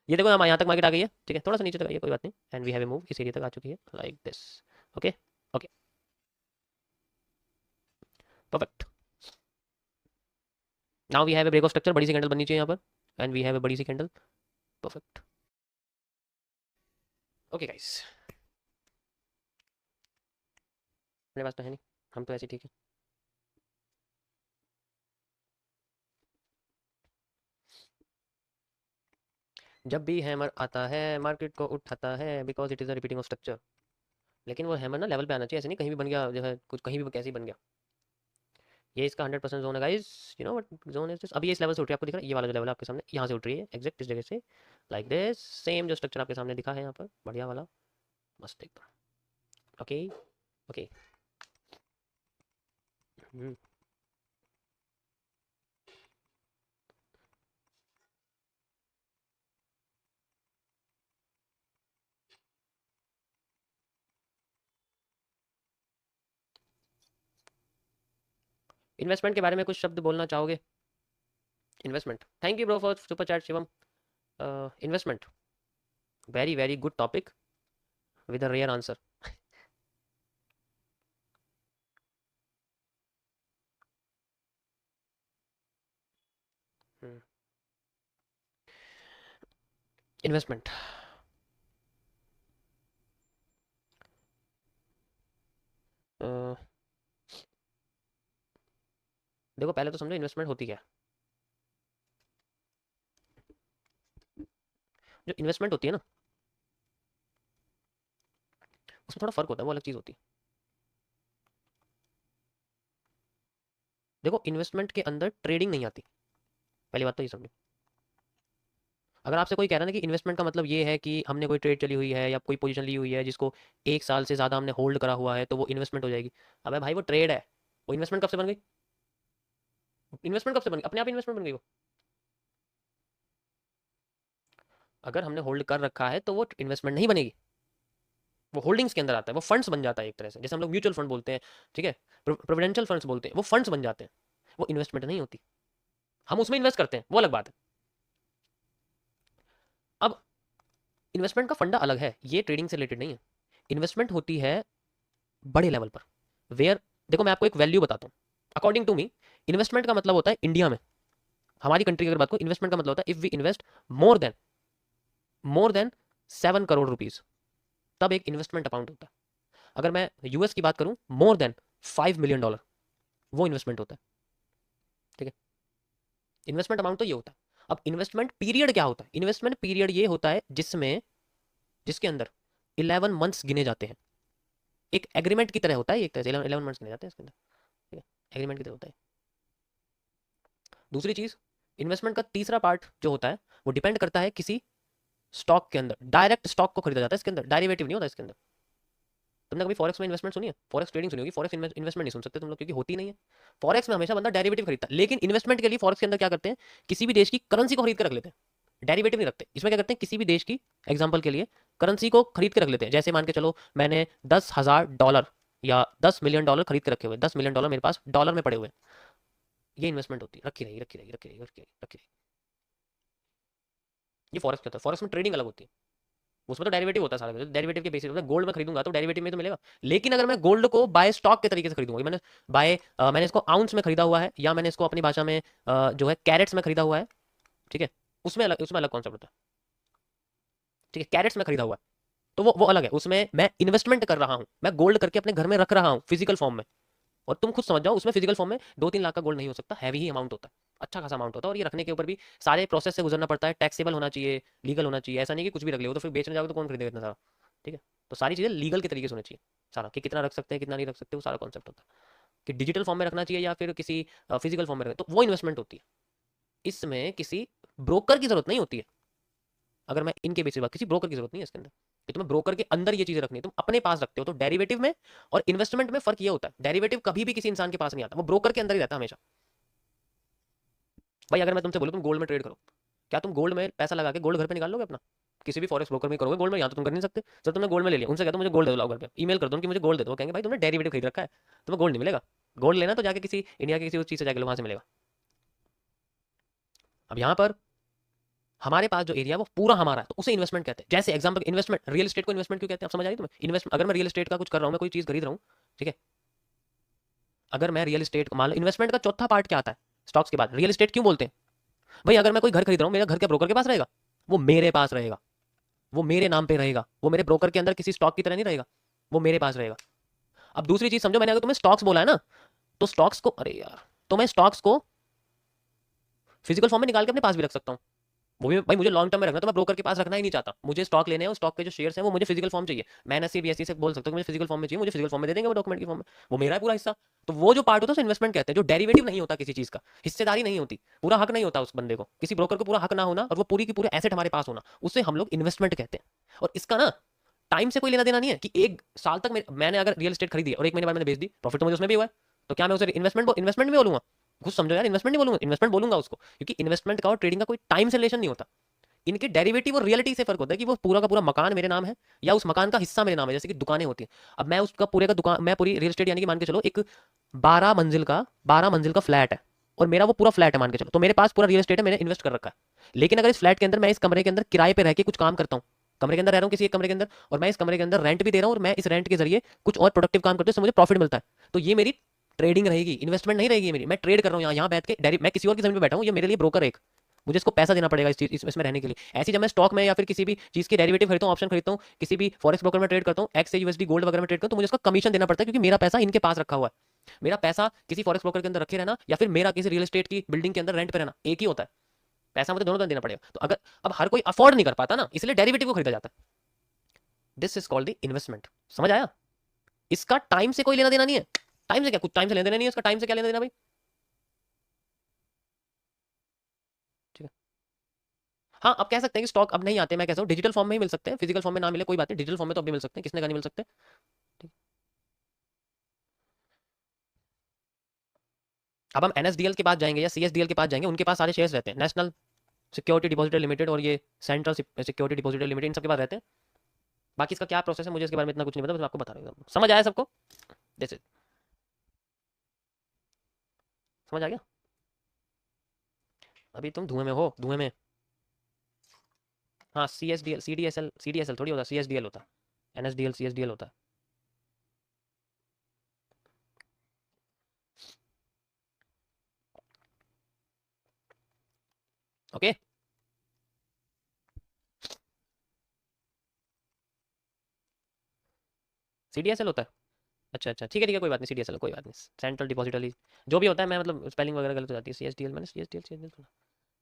ये देखो यहाँ तक मार्केट आ गई है, ठीक है, थोड़ा सा नीचे तक आई है, कोई बात नहीं, and we have a move इस एरिया तक आ चुकी है like this. Okay okay perfect. Now we have a break of structure, बड़ी सी कैंडल बननी चाहिए यहाँ पर, एंड वी हैव ए बड़ी सी कैंडल। परफेक्ट। ओके गाइस, मेरे पास तो है नहीं, हम तो ऐसे ठीक है। जब भी हैमर आता है मार्केट को उठाता है, because it is a repeating of structure. लेकिन वो हैमर ना लेवल पे आना चाहिए, ऐसे नहीं कहीं भी बन गया जो है, कुछ कहीं भी कैसे ही बन गया। ये इसका 100% जोन है guys, you know what zone is this. अभी ये इस लेवल से उठ रही है, आपको दिख रहा है ये वाला जो लेवल है आपके सामने, यहाँ से उठ रही है एग्जैक्ट इस जगह से, लाइक दिस। सेम जो स्ट्रक्चर आपके सामने दिखा है यहाँ पर, बढ़िया वाला, मस्त एकदम। Okay okay. इन्वेस्टमेंट के बारे में कुछ शब्द बोलना चाहोगे? Investment, thank you bro for super chat Shivam. Investment, very very good topic with a real answer. Investment, देखो पहले तो समझो इन्वेस्टमेंट होती क्या है। जो इन्वेस्टमेंट होती है ना, उसमें थोड़ा फर्क होता है, वो अलग चीज़ होती है। देखो इन्वेस्टमेंट के अंदर ट्रेडिंग नहीं आती, पहली बात तो ये समझो। अगर आपसे कोई कह रहा है ना कि इन्वेस्टमेंट का मतलब ये है कि हमने कोई ट्रेड चली हुई है या कोई पोजीशन ली हुई है जिसको 1 साल से ज़्यादा हमने होल्ड करा हुआ है, तो वो इन्वेस्टमेंट हो जाएगी। अबे भाई वो ट्रेड है, वो इन्वेस्टमेंट कब से बन गई? इन्वेस्टमेंट कब से बन गई? अपने आप इन्वेस्टमेंट बन गई वो। अगर हमने होल्ड कर रखा है तो वो इन्वेस्टमेंट नहीं बनेगी, वो होल्डिंग्स के अंदर आता है, वो फंड्स बन जाता है एक तरह से, जैसे हम लोग म्यूचुअल फंड बोलते हैं, ठीक है, प्रोविडेंशियल फंड्स बोलते हैं, वो फंड्स बन जाते हैं, वो इन्वेस्टमेंट नहीं होती। हम उसमें इन्वेस्ट करते हैं, वो अलग बात है। अब इन्वेस्टमेंट का फंडा अलग है, ये ट्रेडिंग से रिलेटेड नहीं है। इन्वेस्टमेंट होती है बड़े लेवल पर, वेयर, देखो मैं आपको एक वैल्यू बताता हूँ। अकॉर्डिंग टू मी, इन्वेस्टमेंट का मतलब होता है इंडिया में, हमारी कंट्री की अगर बात करूँ, इन्वेस्टमेंट का मतलब होता है if we invest more than more than 7 crore rupees, तब एक इन्वेस्टमेंट अमाउंट होता है। अगर मैं यूएस की बात करूं, मोर देन $5 मिलियन, वो इन्वेस्टमेंट होता है, ठीक है। इन्वेस्टमेंट अमाउंट तो ये होता है। अब इन्वेस्टमेंट पीरियड क्या होता है? इन्वेस्टमेंट पीरियड ये होता है जिसमें, जिसके अंदर 11 मंथ्स गिने जाते हैं। एक एग्रीमेंट की तरह होता है, एक तरह से 11 मंथ्स गिने जाते हैं इसके अंदर, ठीक है, एग्रीमेंट की तरह होता है। दूसरी चीज, इन्वेस्टमेंट का तीसरा पार्ट जो होता है, वो डिपेंड करता है किसी स्टॉक के अंदर, डायरेक्ट स्टॉक को खरीदा जाता है इसके अंदर, डेरिवेटिव नहीं होता इसके अंदर। तुमने कभी फॉरेक्स में इन्वेस्टमेंट सुनी है? फॉरेक्स ट्रेडिंग सुनी होगी, फॉरेक्स इन्वेस्टमेंट नहीं सुन सकते तुम लोग, क्योंकि होती नहीं है। फॉरेक्स में हमेशा बंदा डेरिवेटिव खरीदता है, लेकिन इन्वेस्टमेंट के लिए फॉरेक्स के अंदर क्या करते हैं, किसी भी देश की करेंसी को खरीद कर रख लेते हैं, डेरिवेटिव नहीं रखते। इसमें क्या करते हैं, किसी भी देश की, एग्जाम्पल के लिए, करेंसी को खरीद के रख लेते हैं। जैसे मान के चलो मैंने $10,000 या $10 मिलियन खरीद के रखे हुए, $10 मिलियन मेरे पास डॉलर में पड़े हुए हैं, ये इन्वेस्टमेंट होती है, रखी रहेगी रखी रहेगी रखी रहेगी रखी रहेगी रखी रहेगी। ये फॉरेक्स क्या होता है, फॉरेक्स में ट्रेडिंग अलग होती है, उसमें तो डेरिवेटिव होता है सारा, डेरिवेटिव के बेसिस पे गोल्ड में खरीदूंगा तो डेरिवेटिव में तो मिलेगा। लेकिन अगर मैं गोल्ड को बाय स्टॉक के तरीके से खरीदूंगा, मैंने बाय मैंने इसको आउंस में खरीदा हुआ है, या मैंने इसको अपनी भाषा में जो है कैरेट्स में खरीदा हुआ है, ठीक है, उसमें अलग कॉन्सेप्ट होता है, ठीक है, कैरेट्स में खरीदा हुआ है, तो वो अलग है, उसमें मैं इन्वेस्टमेंट कर रहा हूँ, मैं गोल्ड करके अपने घर में रख रहा हूँ फिजिकल फॉर्म में। और तुम खुद समझ जाओ, उसमें फिजिकल फॉर्म में 2-3 लाख का गोल्ड नहीं हो सकता, हैवी ही अमाउंट होता है, अच्छा खासा अमाउंट होता है, और ये रखने के ऊपर भी सारे प्रोसेस से गुजरना पड़ता है, टैक्सेबल होना चाहिए, लीगल होना चाहिए, ऐसा नहीं कि कुछ भी रख ले, तो फिर बेचने जाओगे तो कौन खरीदेगा इतना सारा, ठीक है। तो सारी चीज़ें लीगल के तरीके से होनी चाहिए, सारा कि कितना रख सकते हैं कितना नहीं रख सकते, वो सारा कॉन्सेप्ट होता है, कि डिजिटल फॉर्म में रखना चाहिए या फिर किसी फिजिकल फॉर्म में रखना, तो वो इन्वेस्टमेंट होती है। इसमें किसी ब्रोकर की जरूरत नहीं होती है, अगर मैं इनके बेसिस बात, किसी ब्रोकर की जरूरत नहीं है इसके अंदर, कि तुम्हें ब्रोकर के अंदर ये चीजें रखनी है, तुम अपने पास रखते हो। तो डेरिवेटिव में और इन्वेस्टमेंट में फर्क ये होता है, डेरिवेटिव कभी भी किसी इंसान के पास नहीं आता, वो ब्रोकर के अंदर ही रहता है हमेशा। भाई अगर मैं तुमसे बोलूं तुम गोल्ड में ट्रेड करो, क्या तुम गोल्ड में पैसा लगा के गोल्ड घर पे निकाल लोगे अपना? किसी भी फॉरेक्स ब्रोकर में करोगे गोल्ड में, यहाँ तो तुम कर नहीं सकते। सर तुमने गोल्ड में ले लिया, उनसे कहते मुझे गोल्ड दे दो, घर पे ईमेल कर दो कि मुझे गोल्ड दे दो, कहेंगे भाई तुमने डेरिवेटिव खरीद रखा है, तुम्हें गोल्ड नहीं मिलेगा। गोल्ड लेना तो जाके किसी इंडिया के किसी उस चीज से जाके लो, वहां से मिलेगा। अब यहाँ पर हमारे पास जो एरिया है वो पूरा हमारा है, तो उसे इन्वेस्टमेंट कहते हैं। जैसे एग्जांपल इन्वेस्टमेंट, रियल एस्टेट को इन्वेस्टमेंट क्यों कहते हैं, आप समझ आई तुम्हें? इन्वेस्ट, अगर मैं रियल एस्टेट का कुछ कर रहा हूँ, मैं कोई चीज खरीद रहा हूँ, ठीक है, अगर मैं रियल एस्टेट, मान लो इन्वेस्टमेंट का चौथा पार्ट क्या आता है स्टॉक्स के बाद, रियल एस्टेट क्यों बोलते हैं भाई? अगर मैं कोई घर खरीद रहा हूँ, मेरा घर क्या ब्रोकर के पास रहेगा? वो मेरे पास रहेगा, वो मेरे नाम पे रहेगा, वो मेरे ब्रोकर के अंदर किसी स्टॉक की तरह नहीं रहेगा, वो मेरे पास रहेगा। अब दूसरी चीज समझो, मैंने अगर तुम्हें स्टॉक्स बोला है ना, तो स्टॉक्स को, अरे यार, तो मैं स्टॉक्स को फिजिकल फॉर्म में निकाल के अपने पास भी रख सकता हूँ। वो भी भाई मुझे लॉन्ग टर्म में रखना, तो मैं ब्रोकर के पास रखना ही नहीं चाहता, मुझे स्टॉक लेने हैं, और स्टॉक के जो शेयर्स हैं वो मुझे फिजिकल फॉर्म चाहिए। मैं एनएससी बीएससी से बोल सकता हूँ कि मुझे फिजिकल फॉर्म में चाहिए, मुझे फिजिकल फॉर्म में दे देंगे वो, डॉक्यूमेंट की फॉर्म में, वो मेरा है पूरा हिस्सा। तो वो जो पार्ट होता है उसे इन्वेस्टमेंट कहते हैं, जो डेरिवेटिव नहीं होता किसी चीज का, हिस्सेदारी नहीं होती, पूरा हक नहीं होता उस बंदे को, किसी ब्रोकर को पूरा हक ना होना, और वो पूरी की पूरे एसेट हमारे पास होना, उससे हम लोग इन्वेस्टमेंट कहते हैं। और इसका ना टाइम से कोई लेना देना नहीं है कि एक साल तक मैंने अगर रियल एस्टेट खरीदी और एक महीने बाद मैंने बेच दी, प्रॉफिट तो मुझे उसमें भी हुआ है, तो क्या मैं उसे इन्वेस्टमेंट भी बोलूंगा? कुछ समझो यार, इन्वेस्टमेंट नहीं बोलूंगा, इन्वेस्टमेंट बोलूंगा उसको, क्योंकि इन्वेस्टमेंट का और ट्रेडिंग का कोई टाइम से रिलेशन नहीं होता। इनके डेरिवेटिव और रियलिटी से फर्क होता है कि वो पूरा का पूरा मकान मेरे नाम है या उस मकान का हिस्सा मेरे नाम है, जैसे कि दुकानें होती हैं। अब मैं उसका पूरे का दुकान, मैं पूरी रियल एस्टेट, यानी कि मान के चलो एक 12 मंजिल का फ्लैट है, और मेरा वो पूरा फ्लैट है मान के चलो, तो मेरे पास पूरा रियल एस्टेट है, मैंने इन्वेस्ट कर रखा है। लेकिन अगर इस फ्लैट के अंदर मैं इस कमरे के अंदर किराए पे रह के कुछ काम करता हूँ, कमरे के अंदर रह रहा हूँ किसी एक कमरे के अंदर, और मैं इस कमरे के अंदर रेंट भी दे रहा हूँ, और मैं इस रेंट के जरिए कुछ और प्रोडक्टिव काम करते हैं, मुझे प्रॉफिट मिलता है, तो ये मेरी ट्रेडिंग रहेगी, इन्वेस्टमेंट नहीं रहेगी मेरी। मैं ट्रेड कर रहा हूँ यहाँ बैठ के, मैं किसी और की जमीन पे बैठा हूँ, ये मेरे लिए ब्रोकर है एक, मुझे इसको पैसा देना पड़ेगा इस चीज इसमें रहने के लिए। ऐसे जब मैं स्टॉक में या फिर किसी भी चीज की डेरिवेटिव खरीदता हूँ, ऑप्शन खरीदता हूँ, किसी भी फॉरेक्स ब्रोकर में ट्रेड करता हूँ, एक्स से यूएसडी गोल्ड वगैरह में ट्रेड करता हूँ, तो मुझे उसका कमीशन देना पड़ता है, क्योंकि मेरा पैसा इनके पास रखा हुआ है। मेरा पैसा किसी फॉरेक्स ब्रोकर के अंदर रखे रहना, या फिर मेरा किसी रियल एस्टेट की बिल्डिंग के अंदर रेंट पे रहना, एक ही होता है, पैसा मुझे दोनों तरह देना पड़ेगा। तो अगर अब हर कोई अफोर्ड नहीं कर पाता ना, इसलिए डेरिवेटिव को खरीदा जाता है। This is called the investment. समझ आया? इसका टाइम से कोई लेना देना नहीं है। टाइम से क्या, कुछ टाइम से लेना देना नहीं है इसका, टाइम से क्या लेना देना भाई? ठीक है। हाँ, अब कह सकते हैं कि स्टॉक अब नहीं आते, मैं कहता हूँ डिजिटल फॉर्म में ही मिल सकते हैं, फिजिकल फॉर्म में ना मिले कोई बात नहीं, डिजिटल फॉर्म में तो अभी मिल सकते हैं, किसने कहा नहीं मिल सकते? ठीक। अब हम एनएसडीएल के पास जाएंगे या सीएसडीएल के पास जाएंगे, उनके पास सारे शेयर्स रहते हैं, नेशनल सिक्योरिटी डिपॉजिटरी लिमिटेड और ये सेंट्रल सिक्योरिटी डिपॉजिटरी लिमिटेड, इन सबके पास रहते हैं। बाकी इसका क्या प्रोसेस है मुझे इसके बारे में इतना कुछ नहीं पता, बस मैं आपको बता रहा हूँ। समझ आया सबको? जैसे समझ आ गया? अभी तुम धुएं में हो, धुएं में। हाँ, सीएसडीएल, सीडीएसएल थोड़ी होता, सीएसडीएल होता, एनएसडीएल सीएसडीएल होता है। ओके। सीडीएसएल होता है। अच्छा अच्छा, ठीक है ठीक है, कोई बात नहीं, सीडीएसएल कोई बात नहीं, सेंट्रल डिपॉजिटरी जो भी होता है, मैं मतलब स्पेलिंग वगैरह गलत हो जाती है, सीएसडीएल मैंने सीएसडीएल सीएसडीएल सुना,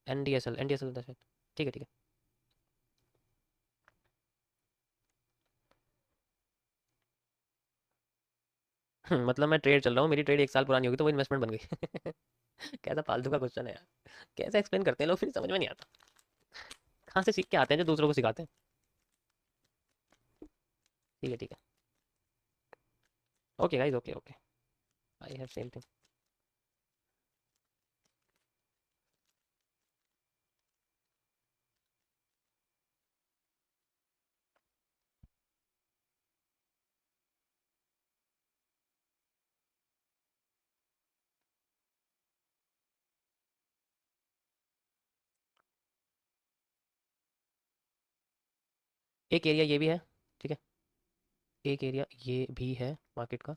एनडीएसएल एनडीएसएल होता है शायद। ठीक है ठीक है। मतलब मैं ट्रेड चल रहा हूँ, मेरी ट्रेड एक साल पुरानी होगी तो वो इन्वेस्टमेंट बन गई। कैसा फालतू का क्वेश्चन है यार, कैसे एक्सप्लेन करते हैं लोग, फिर समझ में नहीं आता। कहाँ से सीख के आते हैं जो दूसरों को सिखाते हैं। ठीक है ठीक है। Okay guys, okay okay. I have same thing. एक एरिया ये भी है, ठीक है, एक एरिया ये भी है मार्केट का।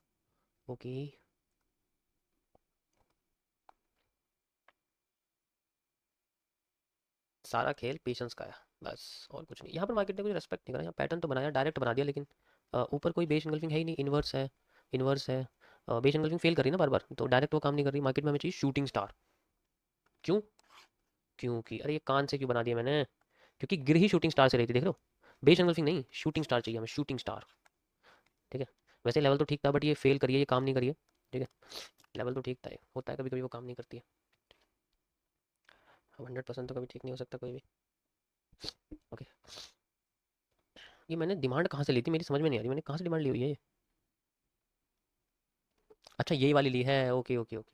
ओके। सारा खेल पेशेंस का है, बस और कुछ नहीं। यहाँ पर मार्केट ने कुछ रेस्पेक्ट नहीं करा, यहाँ पैटर्न तो बनाया, डायरेक्ट बना दिया, लेकिन ऊपर कोई बेस इनगल्फिंग है ही नहीं, इन्वर्स है, इन्वर्स है। बेस इनगल्फिंग फेल कर रही है ना बार बार, तो डायरेक्ट वो काम नहीं कर रही मार्केट में, हमें चाहिए शूटिंग स्टार। क्यों? क्योंकि अरे ये कान से क्यों बना दिया मैंने, क्योंकि गिर ही शूटिंग स्टार से रही थी, देख रहे हो? बेस एंगल्फिंग नहीं, शूटिंग स्टार चाहिए हमें, शूटिंग स्टार। ठीक है। वैसे लेवल तो ठीक था, बट ये फेल करिए, ये काम नहीं करिए। ठीक है। लेवल तो ठीक था, ये होता है कभी कभी वो काम नहीं करती है। 100% तो कभी ठीक नहीं हो सकता कोई भी। ओके। ये मैंने डिमांड कहाँ से ली थी, मेरी समझ में नहीं आ रही, मैंने कहाँ से डिमांड ली हुई है ये? अच्छा, यही वाली ली है, okay okay okay.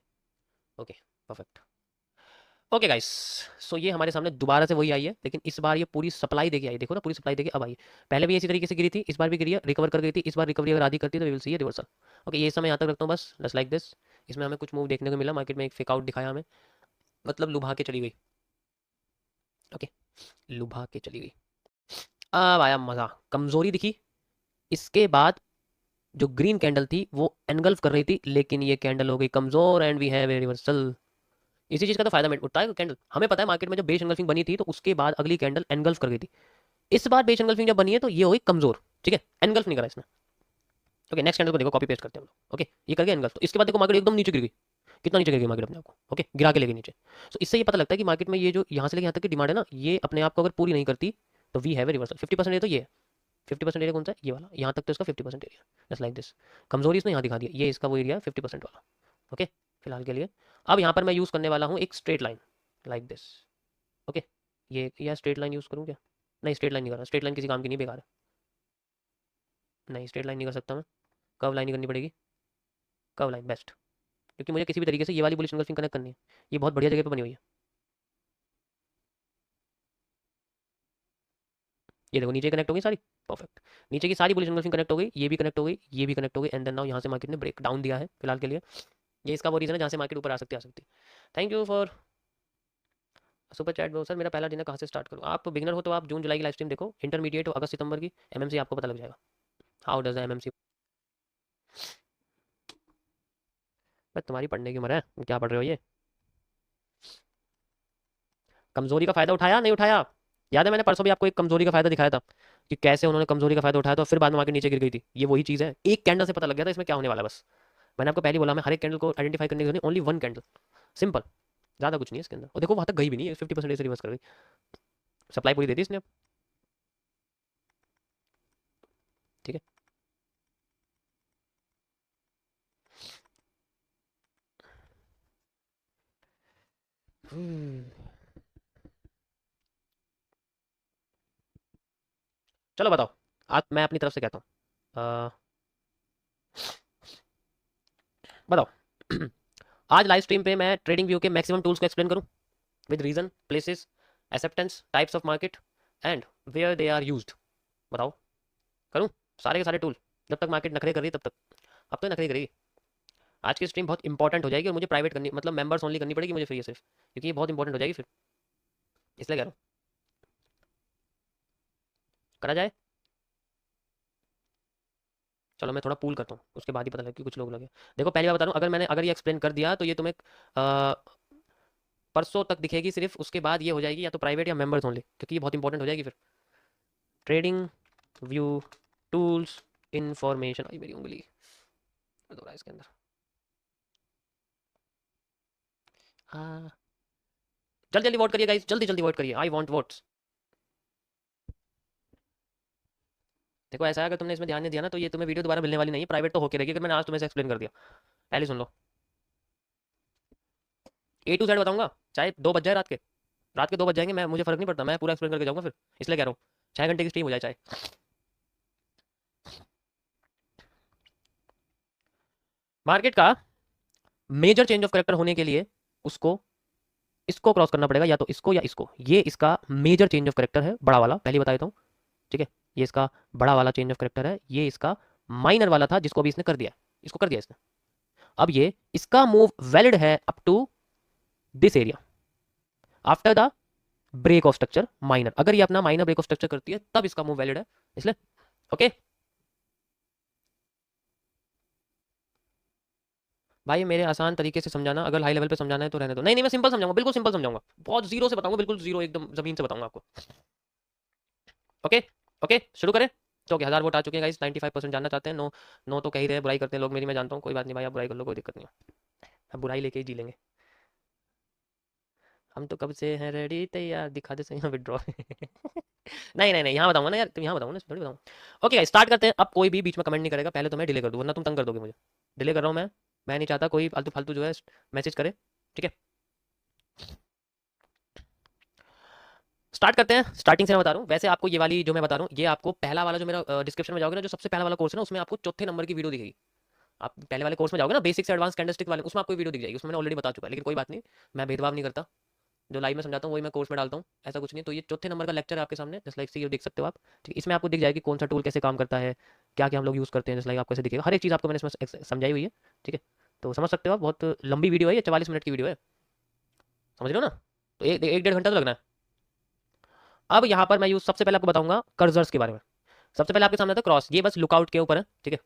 Okay, perfect. Okay guys, so ये हमारे सामने दोबारा से वही आई है, लेकिन इस बार ये पूरी सप्लाई देके आई, देखो ना, पूरी सप्लाई देके अब आई। पहले भी इसी तरीके से गिरी थी, इस बार भी गिरी है, रिकवर कर गई थी, इस बार रिकवरी अगर आधी करती है तो we will see reversal. Okay, ये समय यहाँ तक रखता हूँ बस, जस्ट लाइक दिस। इसमें हमें कुछ मूव देखने को मिला, मार्केट में एक फेक आउट दिखाया हमें, मतलब लुभा के चली गई। ओके। लुभा के चली गई। अब आया मजा, कमजोरी दिखी। इसके बाद जो ग्रीन कैंडल थी वो एनगल्फ कर रही थी, लेकिन ये कैंडल हो गई कमजोर and we have a reversal. इसी चीज का तो फायदा उठता है कैंडल। हमें पता है मार्केट में जब बेस एनगल्फिंग बनी थी तो उसके बाद अगली कैंडल एनगल्फ कर गई थी। इस बार बेस एनगल्फिंग जब बनी है तो ये हो गई कमजोर, ठीक है, एनगल्फ नहीं करा इसने। ओके, नेक्स्ट कैंडल को देखो, कॉपी पेस्ट करते हैं हम लोग। ओके, ये कर गया एनगल्फ, तो इसके बाद देखो मार्केट एकदम नीचे गिर गई। कितना नीचे गिर गई मार्केट अपने आप को, ओके, गिरा के ले गई नीचे। सो इससे ये पता लगता है कि मार्केट में ये जो यहाँ से लेके यहाँ तक की डिमांड है ना, ये अपने आप को अगर पूरी नहीं करती तो we have a reversal. 50% area तो ये है। 50% एरिया कौन सा है, ये वाला, यहाँ तक तो इसका 50% एरिया, जस्ट लाइक दिस। कमजोरी इसने यहाँ दिखा दिया, ये इसका वो एरिया है 50% वाला। ओके, फिलहाल के लिए। अब यहाँ पर मैं यूज़ करने वाला हूँ एक straight line like this. Okay, ये या स्ट्रेट लाइन यूज़ करूँ क्या? नहीं, स्ट्रेट लाइन नहीं कर रहा, स्ट्रेट लाइन किसी काम की नहीं, बेकार है। नहीं, स्ट्रेट लाइन नहीं कर सकता मैं, कर्व लाइन ही करनी पड़ेगी। कर्व लाइन बेस्ट, क्योंकि मुझे किसी भी तरीके से ये वाली बुलिश एंगल्फिंग कनेक्ट करनी है। ये बहुत बढ़िया जगह पे बनी हुई है। ये देखो नीचे कनेक्ट हो गई सारी, परफेक्ट। नीचे की सारी बुलिश एंगल्फिंग कनेक्ट हो गई, ये भी कनेक्ट हो गई, ये भी कनेक्ट हो गई, एंड देन नाउ यहाँ से मार्केट ने ब्रेक डाउन दिया है फिलहाल के लिए। ये इसका वो रीज़न है जहाँ से मार्केट ऊपर आ सकती है। Thank you for super chat bro. Sir मेरा पहला डिनर कहाँ से स्टार्ट करूँ? आप बिगिनर हो तो आप जून जुलाई की लाइव स्ट्रीम देखो, इंटरमीडिएट हो अगस्त सितंबर की एमएमसी आपको पता लग जाएगा, हाउ डज एमएमसी। बस तुम्हारी पढ़ने की उम्र है, क्या पढ़ रहे हो ये? कमजोरी का फायदा उठाया नहीं उठाया? याद है मैंने परसों भी आपको एक कमजोरी का फायदा दिखाया था कि कैसे उन्होंने कमजोरी का फायदा उठाया तो फिर बाद में मार्केट नीचे गिर गई थी। ये वही चीज़ है, एक कैंडल से पता लग गया था इसमें क्या होने वाला है। बस मैंने आपको पहले बोला, मैं हर एक कैंडल को आइडेंटिफाई करने की जरूरत नहीं, ओनली वन कैंडल, सिंपल, ज़्यादा कुछ नहीं है इसके अंदर। और देखो वहाँ तक गई भी नहीं है, 50% से रिवर्स कर गई, सप्लाई पूरी दे दी इसने अब, ठीक है। चलो बताओ, आज मैं अपनी तरफ से कहता हूँ, बताओ। आज लाइव स्ट्रीम पे मैं ट्रेडिंग व्यू के मैक्सिमम टूल्स को एक्सप्लेन करूँ with reason, places, acceptance, types of market and where they are used. बताओ, करूँ सारे के सारे टूल जब तक मार्केट नखरे कर रही है तब तक? अब तो नखरे करेगी। आज की स्ट्रीम बहुत इंपॉर्टेंट हो जाएगी और मुझे प्राइवेट करनी, मतलब मेंबर्स ओनली करनी पड़ेगी मुझे फिर, ये सिर्फ क्योंकि ये बहुत इंपॉर्टेंट हो जाएगी फिर, इसलिए कह रहा हूँ करा जाए। चलो मैं थोड़ा पूल करता हूँ, उसके बाद ही पता लगे कि कुछ लोग लगे। देखो पहली बार बता रहा हूँ, अगर ये एक्सप्लेन कर दिया तो ये तुम्हें परसों तक दिखेगी सिर्फ, उसके बाद ये हो जाएगी या तो प्राइवेट या मेंबर्स ओनली, क्योंकि ये बहुत इंपॉर्टेंट हो जाएगी फिर। ट्रेडिंग व्यू टूल्स इंफॉर्मेशन, आई मेरी उंगली दो रहा है इसके अंदर। हाँ, जल्दी जल्दी वोट करिए गाइस, जल्दी जल्दी वोट करिए, आई वांट वोट्स। देखो ऐसा है, अगर तुमने इसमें ध्यान नहीं दिया ना तो ये तुम्हें वीडियो दोबारा मिलने वाली नहीं है, प्राइवेट तो होके रहेगी अगर मैंने आज तुम्हें से एक्सप्लेन कर दिया। पहले सुन लो, ए टू जेड बताऊंगा, चाहे 2 बज जाए रात के 2 बज जाएंगे, मैं मुझे फर्क नहीं पड़ता, मैं पूरा एक्सप्लेन करके जाऊंगा फिर, इसलिए कह रहा हूँ 6 घंटे की स्ट्रीम हो जाए चाहे। मार्केट का मेजर चेंज ऑफ करेक्टर होने के लिए उसको इसको क्रॉस करना पड़ेगा, या तो इसको या इसको। ये इसका मेजर चेंज ऑफ करेक्टर है, बड़ा वाला, पहले बता देता हूँ, ठीक है। ये इसका बड़ा वाला चेंज ऑफ करेक्टर है, ये इसका माइनर वाला था जिसको अभी इसने कर दिया, इसको कर दिया इसने। अब ये इसका मूव वैलिड है up to this area after the break of structure minor. अगर ये अपना माइनर ब्रेक ऑफ स्ट्रक्चर करती है तब इसका मूव वैलिड है, इसलिए ओके। भाई मेरे आसान तरीके से समझाना, अगर हाई लेवल पे समझाना है तो रहने दो। नहीं नहीं, मैं सिंपल समझाऊंगा, बिल्कुल सिंपल समझाऊंगा, बहुत जीरो से बताऊंगा, बिल्कुल जीरो, एकदम जमीन से बताऊंगा आपको। ओके ओके, शुरू करें। तो ओके, 1000 वोट आ चुके हैं गाइस, 95% जानना चाहते हैं। नो नो तो कह ही रहे, बुराई करते हैं लोग मेरी, मैं जानता हूँ, कोई बात नहीं भाई, आप बुराई कर लो, कोई दिक्कत नहीं है, अब बुराई लेके ही जी लेंगे। हम तो कब से हैं रेडी तैयार, दिखा दे सही विड्रॉ। नहीं नहीं नहीं, यहाँ बताऊंगा ना यार, तुम यहाँ बताऊंगा ना, थोड़ी बताऊंगा। ओके गाइस, स्टार्ट करते हैं। अब कोई भी बीच में कमेंट नहीं करेगा, पहले तो मैं डिले कर दूँ वरना तुम तंग कर दोगे मुझे। डिले कर रहा हूँ मैं नहीं चाहता कोई फालतू फालतू जो है मैसेज करे, ठीक है। स्टार्ट करते हैं, स्टार्टिंग से मैं बता रहा हूँ। वैसे आपको ये वाली जो मैं बता रहा हूँ, ये आपको पहला वाला जो मेरा डिस्क्रिप्शन में जाओगे ना, जो सबसे पहला वाला कोर्स है ना, उसमें आपको चौथे नंबर की वीडियो दिखेगी। आप पहले वाले कोर्स में जाओगे ना, बेसिक से एडवांस कैंडलस्टिक वाले, उसमें आपको वीडियो दिख जाएगी, उसमें मैंने ऑलरेडी बता चुका है, लेकिन कोई बात नहीं, मैं भेदभाव नहीं करता, जो लाइव में समझाता हूँ वही मैं कोर्स में डालता हूँ, ऐसा कुछ नहीं। तो ये चौथे नंबर का लेक्चर है आपके सामने, जस्ट लाइक ये देख सकते हो आप, ठीक है। इसमें आपको दिख जाएगी कौन सा टूल कैसे काम करता है, क्या क्या हम लोग यूज़ करते हैं, जस्ट लाइक आपको ऐसे दिखेगा, हर एक चीज़ आपको मैंने इसमें समझाई हुई है, ठीक है। तो समझ सकते हो आप, बहुत लंबी वीडियो है ये, 44 मिनट की वीडियो है, समझ लो ना। तो एक 1.5 घंटा तो लगना है। अब यहाँ पर मैं यूज सबसे पहले आपको बताऊंगा कर्सर्स के बारे में। सबसे पहले आपके सामने था क्रॉस, ये बस लुकआउट के ऊपर है, ठीक है,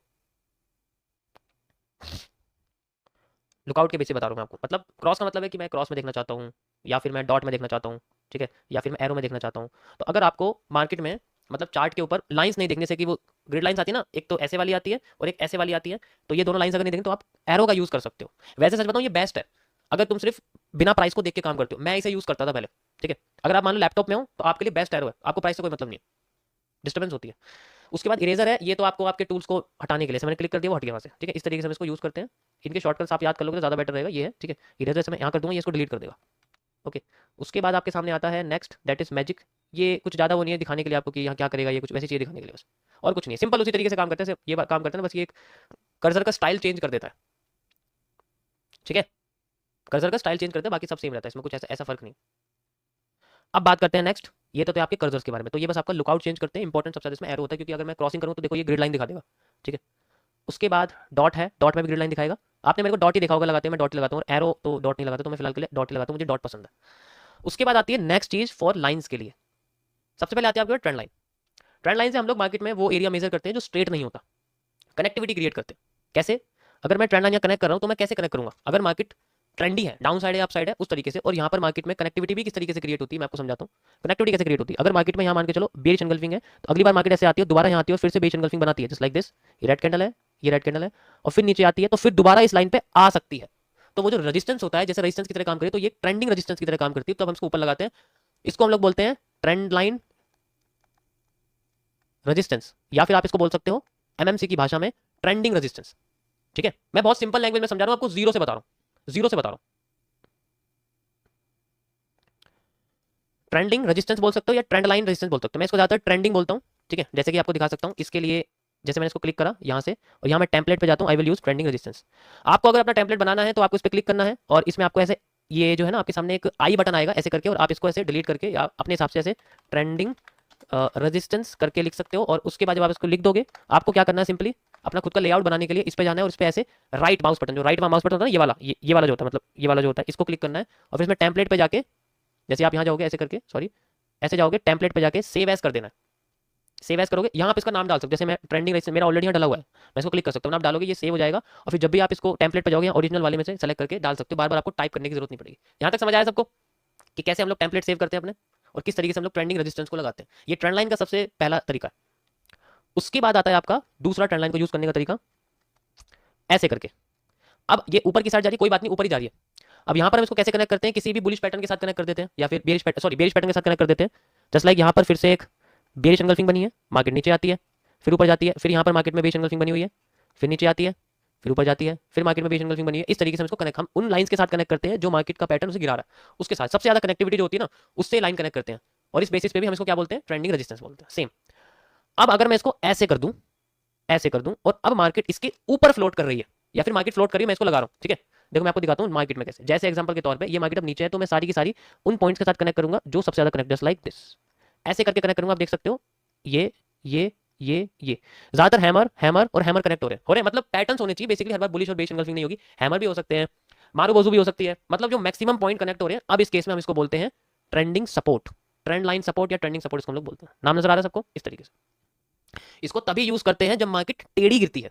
लुकआउट के बेस पे बता रहा हूँ मैं आपको। मतलब क्रॉस का मतलब है कि मैं क्रॉस में देखना चाहता हूँ, या फिर मैं डॉट में देखना चाहता हूँ, ठीक है, या फिर मैं एरो में देखना चाहता हूँ। तो अगर आपको मार्केट में मतलब चार्ट के ऊपर लाइंस नहीं देखने से, कि वो ग्रिड लाइंस आती है ना, एक तो ऐसे वाली आती है और एक ऐसे वाली आती है, तो ये दोनों लाइंस अगर नहीं देखें तो आप एरो का यूज कर सकते हो। वैसे सच बताऊँ ये बेस्ट है अगर तुम सिर्फ बिना प्राइस को देख के काम करते हो। मैं इसे यूज करता था पहले, ठीक है। अगर आप मान लो लैपटॉप में हो तो आपके लिए बेस्ट एरो है, आपको प्राइस से कोई मतलब नहीं है, डिस्टर्बेंस होती है। उसके बाद इरेजर है, ये तो आपको आपके टूल्स को हटाने के लिए, से मैंने क्लिक कर दिया वो हट गया वहाँ से, ठीक है। इस तरीके से हम इसको यूज करते हैं। इनके शॉर्टकट्स आप याद कर लोगे तो ज़्यादा बेटर रहेगा, ये है, ठीक है। इरेजर से मैं यहाँ कर दूंगा, ये इसको डिलीट कर देगा, ओके। उसके बाद आपके सामने आता है नेक्स्ट, दैट इज मैजिक। ये कुछ ज़्यादा वो नहीं है दिखाने के लिए आपको कि यहाँ क्या करेगा, ये कुछ वैसी चीज़ दिखाने के लिए बस, और कुछ नहीं है। सिंपल उसी तरीके से काम करते हैं, ये काम करते हैं, बस ये एक कर्सर का स्टाइल चेंज कर देता है, ठीक है। कर्सर का स्टाइल चेंज करते हैं, बाकी सब सेम रहता है, इसमें कुछ ऐसा ऐसा फर्क नहीं। अब बात करते हैं नेक्स्ट, ये तो थे आपके कर्सर्स के बारे में। तो ये बस आपका लुकआउट चेंज करते हैं, इंपॉर्टेंट सबसे इसमें एरो होता है, क्योंकि अगर मैं क्रॉसिंग करूँ तो देखो ये ग्रिड लाइन दिखा देगा, ठीक है। उसके बाद डॉट है, डॉट में भी ग्रिड लाइन दिखाएगा। आपने मेरे को डॉट ही देखा होगा लगाते हैं, मैं डॉट ही लगाता हूँ, और एरो तो डॉट नहीं लगाता, तो मैं फिलहाल के लिए डॉट ही लगाता हूँ, मुझे डॉट पसंद है। उसके बाद आती है नेक्स्ट चीज फॉर लाइंस के लिए। सबसे पहले आती है आपके ट्रेंड लाइन। ट्रेंड लाइन से हम लोग मार्केट में वो एरिया मेजर करते हैं जो स्ट्रेट नहीं होता, कनेक्टिविटी क्रिएट करते हैं। कैसे? अगर मैं ट्रेंड लाइन कनेक्ट कर रहा हूँ तो मैं कैसे कनेक्ट करूंगा? अगर मार्केट ट्रेंडी है, डाउन साइड है, अप साइड है, उस तरीके से। और यहाँ पर मार्केट में कनेक्टिविटी भी किस तरीके से क्रिएट होती है मैं आपको समझाता हूँ। कनेक्टिविटी कैसे क्रिएट होती है? अगर मार्केट में यहाँ मान के चलो बेरिश एंगल्फिंग है, तो अगली बार मार्केट ऐसे आती है, दोबारा यहाँ आती है और फिर से बेरिश एंगल्फिंग बनाती है, जस्ट लाइक दिस। ये रेड कैंडल है, ये रेड कैंडल है, और फिर नीचे आती है, तो फिर दोबारा इस लाइन पे आ सकती है। तो वो जो रेजिस्टेंस होता है, जैसे रेजिस्टेंस की तरह काम करे, तो ये ट्रेंडिंग रेजिस्टेंस की तरह काम करती है, तो हम इसको ऊपर लगाते हैं। इसको हम लोग बोलते हैं ट्रेंड लाइन रेजिस्टेंस, या फिर आप इसको बोल सकते हो एमएमसी की भाषा में ट्रेंडिंग रेजिस्टेंस, ठीक है। मैं बहुत सिंपल लैंग्वेज में समझा रहा हूं आपको, जीरो से बता रहा हूं, जीरो से बता रहा हूं। ट्रेंडिंग रेजिस्टेंस बोल सकते हो या ट्रेंड लाइन रेजिस्टेंस बोल सकते हो, मैं इसको ज्यादातर ट्रेंडिंग बोलता हूं, ठीक है। जैसे कि आपको दिखा सकता हूं इसके लिए, जैसे मैंने इसको क्लिक करा यहाँ से, और यहाँ मैं टेम्पलेट पे जाता हूँ, I will use trending resistance. आपको अगर अपना टेम्पलेट बनाना है तो आपको इस पर क्लिक करना है, और इसमें आपको ऐसे ये जो है ना आपके सामने एक आई बटन आएगा ऐसे करके, और आप इसको ऐसे डिलीट करके या अपने हिसाब से ऐसे ट्रेंडिंग रेजिस्टेंस करके लिख सकते हो। और उसके बाद जब आप इसको लिख दोगे, आपको क्या करना है, सिंपली अपना खुद का लेआउट बनाने के लिए इस पे जाना है, और इस पे ऐसे राइट माउस बटन, जो राइट माउस बटन होता है ना, ये वाला जो होता है, मतलब ये वाला जो होता है, इसको क्लिक करना है। और फिर इसमें टेम्पलेट पे जाके, जैसे आप यहाँ जाओगे ऐसे करके, सॉरी ऐसे जाओगे, टेम्पलेट पे जाके सेव एज कर देना है। सेव एज करोगे, यहाँ आप इसका नाम डाल सकते हो, जैसे मैं ट्रेंडिंग रेजिस्टेंस मेरा ऑलरेडी यहाँ डाला हुआ है, मैं इसको क्लिक कर सकता हूँ, आप डालोगे ये सेव हो जाएगा। और फिर जब भी आप इसको टेम्पलेट पे जाओगे, ओरिजिनल वाले में से सेलेक्ट करके डाल सकते हो, बार बार आपको टाइप करने की जरूरत नहीं पड़ेगी। यहाँ तक समझ आया सबको कि कैसे हम लोग टेम्पलेट सेव करते हैं अपने, और किस तरीके से हम लोग ट्रेंडिंग रेजिस्टेंस को लगाते हैं? ये ट्रेंड लाइन का सबसे पहला तरीका है। उसके बाद आता है आपका दूसरा ट्रेंड लाइन को यूज करने का तरीका, ऐसे करके। अब ये ऊपर की साइड जा रही है, कोई बात नहीं, ऊपर ही जा रही है। अब यहाँ पर हम इसको कैसे कनेक्ट करते हैं? किसी भी बुलिश पैटर्न के साथ कनेक्ट कर देते हैं, या फिर बेरिश पैटर्न के साथ कनेक्ट कर देते हैं। जस्ट लाइक यहाँ पर फिर से एक बेरिश एंगल्फिंग बनी है, मार्केट नीचे आती है, फिर ऊपर जाती है, फिर यहाँ पर मार्केट में बेरिश एंगल्फिंग बनी हुई है, फिर नीचे आती है, फिर ऊपर जाती है, फिर मार्केट में बेरिश एंगल्फिंग बनी है। इस तरीके से हम उन लाइंस के साथ कनेक्ट करते हैं जो मार्केट का पैटर्न उसे गिरा रहा है, उसके साथ सबसे ज्यादा कनेक्टिविटी जो होती है ना, उससे लाइन कनेक्ट करते हैं। और इस बेसिस पे भी हम इसको क्या बोलते हैं? ट्रेंडिंग रेजिस्टेंस बोलते हैं, सेम। अब अगर मैं इसको ऐसे कर दूं, ऐसे कर दूं, और अब मार्केट इसके ऊपर फ्लोट कर रही है, या फिर मार्केट फ्लोट कर रही है, मैं इसको लगा रहा हूं, ठीक है। देखो मैं आपको दिखाता हूं मार्केट में कैसे। जैसे एग्जांपल के तौर पे ये मार्केट अब नीचे है, तो मैं सारी की सारी उन पॉइंट्स के साथ कनेक्ट करूंगा जो सबसे ज्यादा कनेक्ट, जस्ट लाइक दिस, ऐसे करके कनेक्ट करूंगा। आप देख सकते हो ये ये ये ज्यादातर हैमर हैमर और हैमर कनेक्ट हो रहे हैं, मतलब पैटर्न्स होने चाहिए बेसिकली। हर बार बुलिश और बेरिश एंगल्फिंग नहीं होगी, हैमर भी हो सकते हैं, मारू बाजू भी हो सकती है, मतलब जो मैक्सिमम पॉइंट कनेक्ट हो रहे हैं। अब इस केस में हम इसको बोलते हैं trending support, trend line support या ट्रेंडिंग सपोर्ट इसको हम लोग बोलते हैं। नाम नजर आ रहा है सबको? इस तरीके से इसको तभी यूज करते हैं जब मार्केट टेढ़ी गिरती है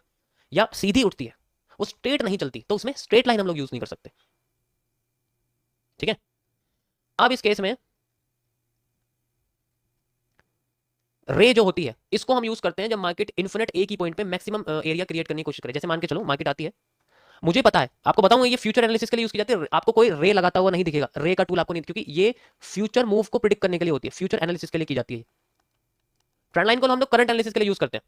या सीधी उठती है, वो स्ट्रेट नहीं चलती, तो उसमें स्ट्रेट लाइन हम लोग यूज नहीं कर सकते, ठीक है। अब इस केस में रे जो होती है, इसको हम यूज करते हैं जब मार्केट इन्फिनिट एक ही पॉइंट पे मैक्सिमम एरिया क्रिएट करने की कोशिश करे। जैसे मान के चलो मार्केट आती है, मुझे पता है, आपको बताऊंगा, ये फ्यूचर एनालिसिस के लिए यूज की जाती है। आपको कोई रे लगाता हुआ नहीं दिखेगा, रे का टूल आपको नहीं, क्योंकि ये फ्यूचर मूव को प्रिडिक्ट करने के लिए होती है, फ्यूचर एनालिसिस के लिए की जाती है। ट्रेंड लाइन को हम लोग करंट एनालिसिस के लिए यूज करते हैं,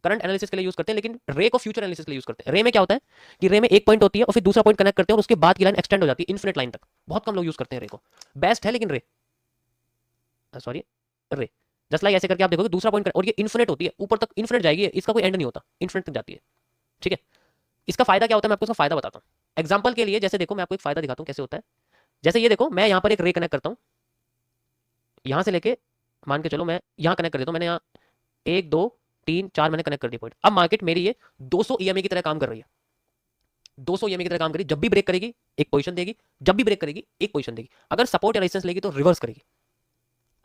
करंट एनालिसिस के लिए यूज करते हैं, लेकिन रे को फ्यूचर एनालिसिस के लिए यूज करते हैं। रे में क्या होता है कि रे में एक पॉइंट होती है और फिर दूसरा पॉइंट कनेक्ट करते हैं, और उसके बाद की लाइन एक्सटेंड हो जाती है इन्फिनिट लाइन तक। बहुत कम लोग यूज करते हैं रे को, बेस्ट है लेकिन रे, सॉरी रे, जस्ट लाइक ऐसे करके आप देखोगे दूसरा पॉइंट, और ये इन्फिनिट होती है, ऊपर तक इन्फिनिट जाएगी, इसका कोई एंड नहीं होता, इन्फिनिट तक जाती है, ठीक है। इसका फायदा क्या होता है, मैं आपको इसका फायदा बताता हूँ। एग्जाम्पल के लिए जैसे देखो मैं आपको एक फायदा दिखाता हूँ कैसे होता है। जैसे ये देखो, मैं यहाँ पर एक रे कनेक्ट करता हूँ, यहाँ से लेके मान के चलो मैं यहाँ कनेक्ट कर देता हूँ, मैंने यहाँ 1 2 3 4 मैंने कनेक्ट कर दिया पॉइंट। अब मार्केट मेरी ये 200 ईएमए की तरह काम कर रही है, 200 ईएमए की तरह काम करेगी। जब भी ब्रेक करेगी एक पोजीशन देगी, जब भी ब्रेक करेगी एक पोजीशन देगी। अगर सपोर्ट या रेजिस्टेंस लेगी तो रिवर्स करेगी।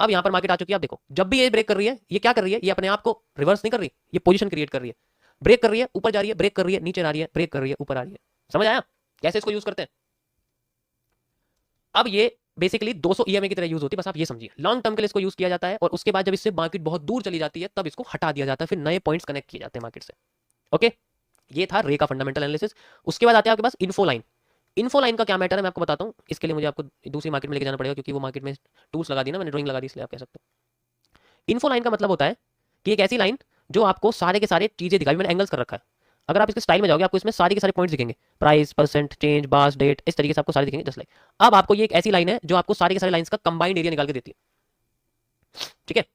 अब यहाँ पर मार्केट आ चुकी है, आप देखो जब भी ये ब्रेक कर रही है, ये क्या कर रही है, ये अपने आप को रिवर्स नहीं कर रही, ये पोजीशन क्रिएट कर रही है, ब्रेक कर रही है, ऊपर जा रही है, ब्रेक कर रही है, नीचे आ रही है, ब्रेक कर रही है, ऊपर आ रही है। समझ आया कैसे इसको यूज करते हैं? अब ये बेसिकली 200 ईएमए की तरह यूज होती है, बस आप ये समझिए लॉन्ग टर्म के लिए इसको यूज किया जाता है, और उसके बाद जब इससे मार्केट बहुत दूर चली जाती है तब इसको हटा दिया जाता है, फिर नए पॉइंट्स कनेक्ट किए जाते हैं मार्केट से। ओके, ये था रे का फंडामेंटल एनालिसिस। उसके बाद आते हैं आपके पास इन्फो लाइन। इन्फो लाइन का क्या मैटर है मैं आपको बताता हूँ। इसके लिए मुझे आपको दूसरी मार्केट में लेके जाना पड़ेगा, क्योंकि वो मार्केट में टूल्स लगा दी ना मैंने, ड्राइंग लगा दी, इसलिए आप कह सकते हो। इन्फो लाइन का मतलब होता है कि एक ऐसी लाइन जो आपको सारे के सारे चीजें दिखाई, मैंने एंगल्स कर रखा है, अगर आप इसके स्टाइल में जाओगे आपको इसमें सारे के सारे पॉइंट्स दिखेंगे, प्राइस, परसेंट, चेंज, बास, डेट, इस तरीके से आपको सारे दिखेंगे जस्ट लाइक। अब आपको ये एक ऐसी लाइन है जो आपको सारे के सारे लाइंस का कंबाइंड एरिया निकाल के देती है, ठीक है।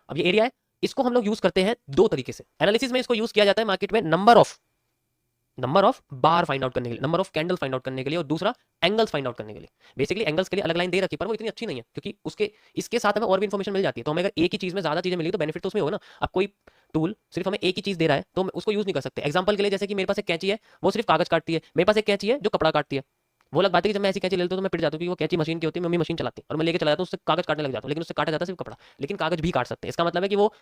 अब ये एरिया है, इसको हम लोग यूज करते हैं दो तरीके से एनालिसिस में। इसको यूज किया जाता है मार्केट में number of bar find out करने के लिए, number of candle find out करने के लिए, और दूसरा एंगल्स फाइंड आउट करने के लिए। बेसिकली एंगल्स के लिए अलग लाइन दे रखी है, पर वो इतनी अच्छी नहीं है, क्योंकि उसके इसके साथ हमें और भी इन्फॉर्मेशन मिल जाती है। तो हमें अगर एक ही चीज में ज्यादा चीजें मिली तो बेनिफिट तो उसमें होगा ना। अब कोई टूल सिर्फ हमें एक ही चीज दे रहा है तो हम उसको यूज नहीं कर सकते। एग्जाम्पल के लिए जैसे कि मेरे पास एक कैंची है, वो सिर्फ कागज काटती है, मेरे पास एक कैंची है जो कपड़ा काटती है। वो अलग बात है कि जब मैं ऐसी कैंची ले लेता हूं तो मैं पिट जाता हूं, क्योंकि वो कैंची मशीन की होती है, मम्मी मशीन चलाती है, और मैं लेके चला जाता हूं, उससे कागज काटने लग जाता हूं, लेकिन उससे काटा जाता है सिर्फ कपड़ा, लेकिन कागज भी काट सकते हैं। इसका मतलब है कि वो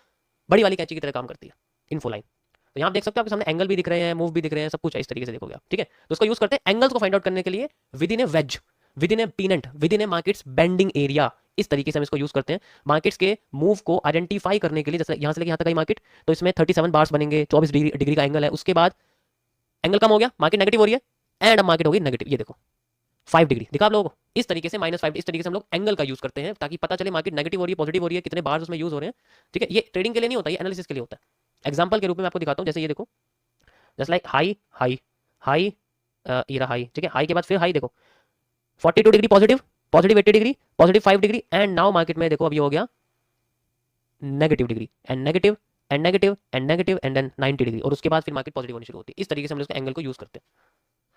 बड़ी वाली कैंची की तरह काम करती है इन्फो लाइन। तो यहाँ आप देख सकते हो आपके सामने एंगल भी दिख रहे हैं, मूव भी दिख रहे हैं, सब कुछ है, इस तरीके से देखोगे आप, ठीक है। तो उसको यूज करते हैं एंगल्स को फाइंड आउट करने के लिए within a wedge, within a peanut, within a markets bending area. इस तरीके से हम इसको यूज करते हैं मार्केट्स के मूव को आइडेंटिफाई करने के लिए। जैसे यहाँ से लेके यहाँ तक आई मार्केट, तो इसमें 37 बार्स बनेंगे, 24 डिग्री का एंगल है। उसके बाद एंगल कम हो गया, मार्केट नेगेटिव हो रही है, एंड अब मार्केट होगी नेगेटिव, ये देखो 5 डिग्री दिखा आप लोगों को। इस तरीके से -5, इस तरीके से हम लोग एंगल का यूज करते हैं ताकि पता चले मार्केट नेगेटिव हो रही है, पॉजिटिव हो रही है, कितने बार्स उसमें यूज हो रहे हैं, ठीक है। ये ट्रेडिंग के लिए नहीं होता, ये एनालिसिस के लिए होता है। एग्जांपल के रूप में आपको दिखाता हूं, जैसे ये देखो, just like high high high, ये रहा हाई, ठीक है। हाई के बाद फिर हाई देखो 42 degree positive, positive 80 degree, positive 5 degree, and now market में देखो अभी हो गया negative degree, and negative and negative and negative, and then 90 degree, और उसके बाद फिर मार्केट पॉजिटिव होनी शुरू होती है। इस तरीके से हम इसका एंगल को यूज करते हैं।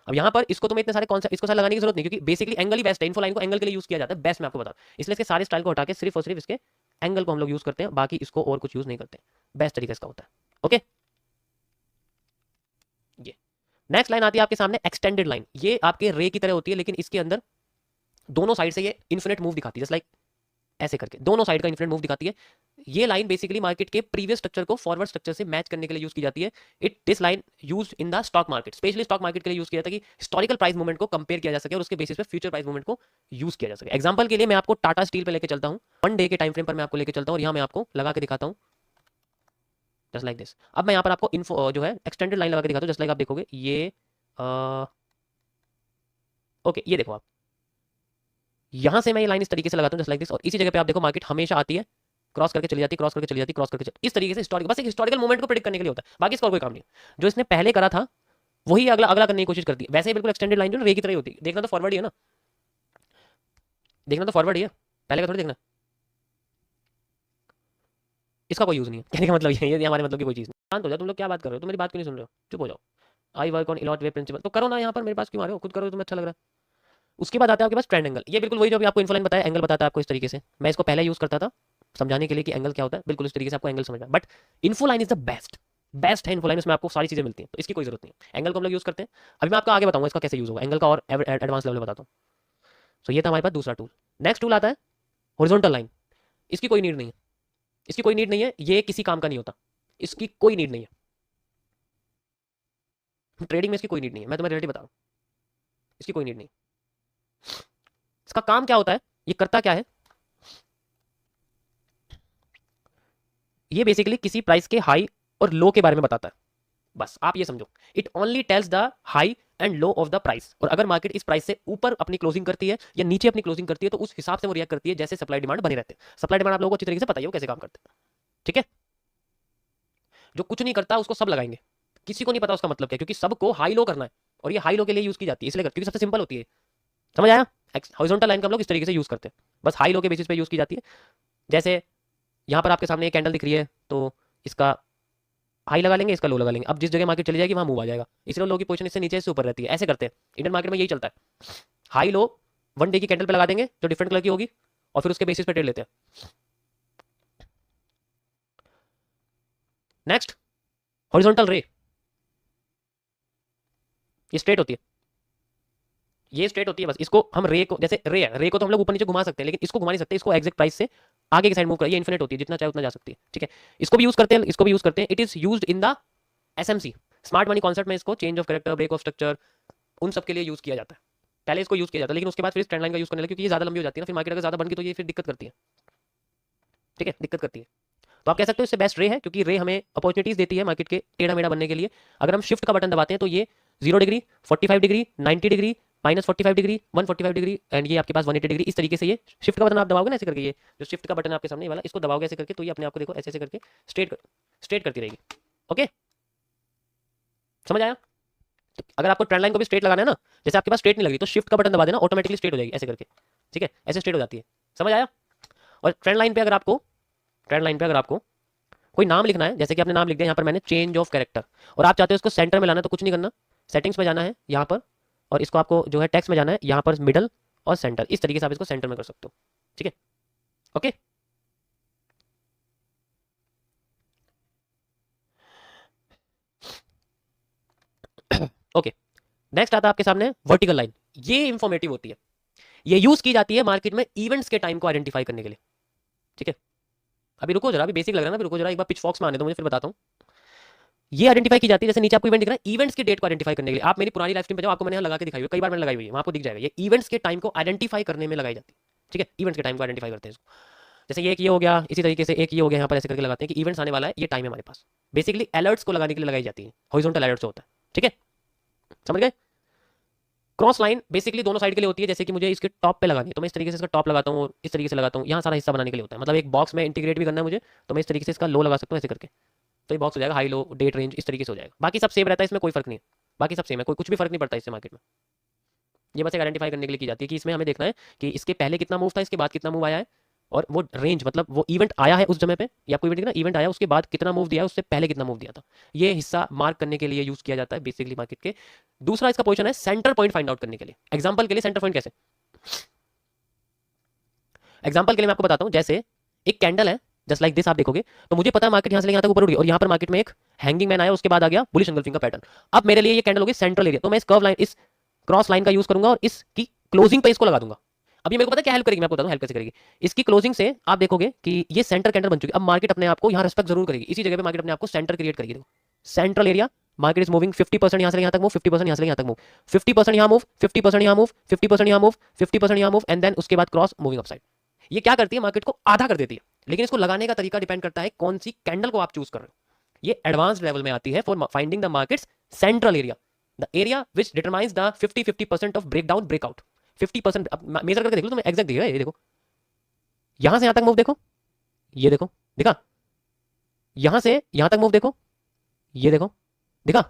अब यहाँ पर इसको तुम्हें इतने सारे कॉन्सेप्ट इसको सारे लगाने की जरूरत नहीं, क्योंकि बेसिकली एंगल ही बेस्ट है। इन्फो लाइन को एंगल के लिए यूज किया जाता है, बेस्ट मैं आपको बता, इसलिए इसके सारे स्टाइल को हटा के सिर्फ और सिर्फ इसके एंगल को हम लोग यूज करते हैं, बाकी इसको और कुछ यूज नहीं करते। बेस्ट तरीका इसका होता है। ओके, ये नेक्स्ट लाइन आती है आपके सामने एक्सटेंडेड लाइन। ये आपके रे की तरह होती है, लेकिन इसके अंदर दोनों साइड से ये इन्फिनिट मूव दिखाती है, जस्ट लाइक ऐसे करके दोनों साइड का इन्फिनिट मूव दिखाती है। ये लाइन बेसिकली मार्केट के प्रीवियस स्ट्रक्चर को फॉरवर्ड स्ट्रक्चर से मैच करने के लिए यूज की जाती है। This line used in the stock market, specially stock market के लिए यूज किया जाता है कि हिस्टोरिकल प्राइस मूवमेंट को कंपेयर किया जा सके और उसके बेसिस पे फ्यूचर प्राइस मूवमेंट को यूज किया जा सके। एग्जांपल के लिए मैं आपको टाटा स्टील पे लेके चलता हूं, 1 डे के टाइम फ्रेम पर मैं आपको लेके चलता हूं, और यहां मैं आपको लगा के दिखाता हूं जस्ट लाइक दिस। अब मैं यहां पर आपको इन्फो जो है एक्सटेंडेड लाइन लगा के दिखाता हूं, जस्ट लाइक आप देखोगे ये ओके, ये देखो आप, यहां से मैं ये लाइन इस तरीके से लगाता हूं जस्ट लाइक दिस, और इसी जगह पे आप देखो मार्केट हमेशा आती है, क्रॉस करके चली जाती, क्रॉस करके चली जाती, क्रॉस करके इस तरीके से हिस्टोरिकल, बस एक हिस्टोरिकल मूवमेंट को प्रेडिक्ट करने के लिए होता है, बाकी इसका कोई काम नहीं है। जो इसने पहले करा था वही अगला अगला करने की कोशिश करती है। वैसे ही बिल्कुल एक्सटेंडेड लाइन जो रे की तरह होती है, देखना तो फॉरवर्ड ही है ना, देखना तो फॉरवर्ड ही है, पहले का थोड़ी देखना। इसका कोई यूज नहीं है, कहने का मतलब ये हमारे मतलब की कोई चीज नहीं। शांत हो जाओ, तुम लोग क्या बात कर रहे हो, तुम मेरी बात क्यों नहीं सुन रहे हो, चुप हो जाओ। I work on a lot way principle, तो करो ना, यहाँ पर मेरे पास क्यों आ रहे हो, खुद करो, तुम्हें अच्छा लग रहा है। उसके बाद आता है आपके पास ट्रेंड एंगल। ये बिल्कुल वही जो अभी आपको इन्फोलाइन बताया, एंगल बताता है आपको इस तरीके से। मैं इसको पहले यूज करता था समझाने के लिए कि एंगल क्या होता है, बिल्कुल इस तरीके से आपको एंगल समझना। But Infoline is the best, best है इन्फोलाइन, उसमें आपको सारी चीजें मिलती हैं, तो इसकी कोई जरूरत नहीं है। एंगल को हम लोग यूज करते हैं, अभी मैं आपको आगे बताऊंगा इसका कैसे यूज होगा, एंगल का और एडवांस लेवल में बताता हूँ। सो ये था हमारे पास दूसरा टूल। नेक्स्ट टूल आता है हॉरिजॉन्टल लाइन। इसकी कोई नीड नहीं है, इसकी कोई नीड नहीं है, ये किसी काम का नहीं होता, इसकी कोई नीड नहीं है, ट्रेडिंग में इसकी कोई नीड नहीं है, मैं तुम्हें रियलिटी बता रहा हूँ, इसकी कोई नीड नहीं। इसका काम क्या होता है, ये करता क्या है, ये बेसिकली किसी प्राइस के हाई और लो के बारे में बताता है, बस आप ये समझो। It only tells the high and low of the price, और अगर मार्केट इस प्राइस से ऊपर अपनी क्लोजिंग करती है या नीचे अपनी क्लोजिंग करती है तो उस हिसाब से वो रिएक्ट करती है, जैसे सप्लाई डिमांड बने रहते हैं। सप्लाई डिमांड आप लोगों को अच्छी तरीके से पता ही हो कैसे काम करते हैं, ठीक है। जो कुछ नहीं करता उसको सब लगाएंगे, किसी को नहीं पता उसका मतलब क्या, क्योंकि सबको हाई लो करना है, और ये हाई लो के लिए यूज की जाती है, इसलिए क्योंकि सबसे सिंपल होती है। समझ आया, हॉरिजॉन्टल लाइन का हम लोग इस तरीके से यूज करते हैं, बस हाई लो के बेसिस पे यूज की जाती है। जैसे यहाँ पर आपके सामने एक कैंडल दिख रही है, तो इसका हाई लगा लेंगे, इसका लो लगा लेंगे। अब जिस जगह मार्केट चली जाएगी वहां मूव आ जाएगा, इसलिए लो की पोजीशन इससे नीचे से ऊपर रहती है, ऐसे करते हैं। इंडियन मार्केट में यही चलता है, हाई लो 1 डे की कैंडल पे लगा देंगे जो डिफरेंट कलर की होगी, और फिर उसके बेसिस पे ट्रेड लेते हैं। नेक्स्ट हॉरिजॉन्टल रे, ये स्ट्रेट होती है, ये स्ट्रेट होती है बस। इसको हम रे को, जैसे रे है, रे को तो हम लोग ऊपर नीचे घुमा सकते हैं, लेकिन इसको घुमा नहीं सकते। इसको एग्जैक्ट प्राइस से आगे की साइड मूव करिए, इन्फिनिट होती है, जितना चाहे उतना जा सकती है, ठीक है। इसको भी यूज करते हैं, इसको भी यूज करते हैं। It is used in the SMC, smart money concept में इसको change of character, break of structure, उन सब के लिए यूज किया जाता है। पहले इसको यूज किया जाता है, लेकिन उसके बाद फिर ट्रेंड लाइन का यूज करने लगे, क्योंकि ये ज्यादा लंबी हो जाती है ना, फिर मार्केट अगर ज्यादा बन गई तो ये फिर दिक्कत करती है, ठीक है, दिक्कत करती है। तो आप कह सकते हो इससे बेस्ट रे है, क्योंकि रे हमें अपॉर्चुनिटीज देती है मार्केट के टेढ़ा मेढ़ा बनने के लिए। अगर हम शिफ्ट का बटन दबाते हैं तो ये 0 degree, 45 degree, 90 degree, -45 degree, 145 degree, and ये आपके पास 180 डिग्री, इस तरीके से ये शिफ्ट का बटन आप दबाओगे ना ऐसे करके, ये जो शिफ्ट का बटन है आपके सामने वाला, इसको दबाओगे ऐसे करके, तो ये अपने आप को देखो ऐसे ऐसे करके स्ट्रेट करती रहेगी। ओके, समझ आया? तो अगर आपको ट्रेंड लाइन को भी स्ट्रेट लगाना है ना, जैसे आपके पास स्ट्रेट नहीं लग रही, तो शिफ्ट का बटन दबा देना, ऑटोमेटिकली स्ट्रेट हो जाएगी ऐसे करके, ठीक है, ऐसे स्ट्रेट हो जाती है। समझ आया? और ट्रेंड लाइन पे अगर आपको कोई नाम लिखना है, जैसे कि आपने नाम लिख दिया यहाँ पर मैंने चेंज ऑफ कैरेक्टर, और आप चाहते हो इसको सेंटर में लाना है, तो कुछ नहीं करना, सेटिंग्स में जाना है यहाँ पर, और इसको आपको जो है टेक्स्ट में जाना है यहाँ पर मिडल और सेंटर, इस तरीके से आप इसको सेंटर में कर सकते हो, ठीक है। ओके, ओके, नेक्स्ट आता है आपके सामने वर्टिकल लाइन। ये इंफॉर्मेटिव होती है, ये यूज की जाती है मार्केट में इवेंट्स के टाइम को आइडेंटिफाई करने के लिए, ठीक है। अभी रुको जरा, अभी बेसिक लग रहा है ना, अभी रुको जरा, एक बार पिच फॉक्स में आने दो मुझे, फिर बताता हूँ। ये आइडेंटिफाई की जाती है, जैसे नीचे आपको इवेंट दिख रहा है, इवेंट्स की डेट को आइडेंटिफाई करने के लिए। आप मेरी पुरानी लाइव स्ट्रीम पे जाओ, आपको मैंने यहाँ लगा के दिखाई हुई है, कई बार मैंने लगाई हुई है, वहाँ आपको दिख जाएगा। ये इवेंट्स के टाइम को आइडेंटिफाई करने में लगाई जाती है, ठीक है, इवेंट्स के टाइम को आइडेंटिफाई करते हैं इसको। जैसे ये एक ये हो गया, इसी तरीके से एक ये हो गया, यहाँ पर ऐसे करके लगाते हैं कि इवेंट्स आने वाला है, ये टाइम है हमारे पास। बेसिकली अलर्ट्स को लगाने के लिए लगाई जाती है, हॉरिजॉन्टल अलर्ट्स होता है, ठीक है, समझ गए। क्रॉस लाइन बेसिकली दोनों साइड के लिए होती है, जैसे कि मुझे इसके टॉप पे लगानी है, तो मैं इस तरीके से इसका टॉप लगाता हूँ और इस तरीके से लगाता हूँ, यहाँ सारा हिस्सा बनाने के लिए होता है। मतलब एक बॉक्स में इंटीग्रेट भी करना है मुझे, तो मैं इस तरीके से इसका लो लगा सकता हूँ ऐसे करके, तो ये बॉक्स हो जाएगा हाई लो डेट रेंज, इस तरीके से हो जाएगा। बाकी सब सेम रहता है, इसमें कोई फर्क नहीं है, बाकी सब सेम है, कोई कुछ भी फर्क नहीं पड़ता इससे मार्केट में। ये बस एक आइडेंटिफाई करने के लिए की जाती है कि इसमें हमें देखना है कि इसके पहले कितना मूव था, इसके बाद कितना मूव आया है, और वो रेंज मतलब वो इवेंट आया है उस समय पे, या कोई इवेंट ना, इवेंट आया उसके बाद कितना मूव दिया है, उससे पहले कितना मूव दिया था। ये हिस्सा मार्क करने के लिए यूज किया जाता है बेसिकली मार्केट के। दूसरा इसका पोजीशन है सेंटर पॉइंट फाइंड आउट करने के लिए। एग्जांपल के लिए सेंटर पॉइंट कैसे, एग्जांपल के लिए मैं आपको बताता हूं, जैसे एक कैंडल है जस्ट लाइक दिस, आप देखोगे तो मुझे पता है मार्केट यहां से यहां तक ऊपर उड़ गई, और यहां पर मार्केट में एक हैंगिंग मैन आया, उसके बाद आ गया बुलिश एंगल्फिंग का पैटर्न। अब मेरे लिए ये कैंडल होगी सेंट्रल एरिया, तो मैं इस कर्व लाइन, इस क्रॉस लाइन का यूज करूंगा और इसकी क्लोजिंग पे इसको लगा दूंगा। अभी मेरे को पता है क्या हेल्प करेगी, मैं आपको बता दूं हेल्प कैसे करेगी। इसकी क्लोजिंग से आप देखोगे कि ये सेंटर कैंडल बन चुकी है। अब मार्केट अपने आप को यहाँ रेस्पेक्ट जरूर करेगी, इसी जगह पे मार्केट अपने आप को सेंटर क्रिएट करेगी। देखो central area, market is moving 50% यहाँ से यहाँ तक मूव, 50% यहाँ से यहाँ तक मूव, 50% यहाँ मूव, 50% यहाँ मूव, 50% यहाँ मूव, 50% यहाँ मूव, एंड देन उसके बाद क्रॉस मूविंग अपसाइड। ये क्या करती है, मार्केट को आधा कर देती है। लेकिन इसको लगाने का तरीका डिपेंड करता है कौन सी कैंडल को आप चूज कर रहे हो। ये एडवांस लेवल में आती है for finding the markets central area, the area which determines the 50% of breakdown breakout. 50% measure करके देख लो, तुम्हें एग्जैक्ट दिखेगा। ये देखो यहां से यहां तक मूव देखो, ये देखो दिखा, यहां से यहां तक मूव देखो, ये देखो दिखा,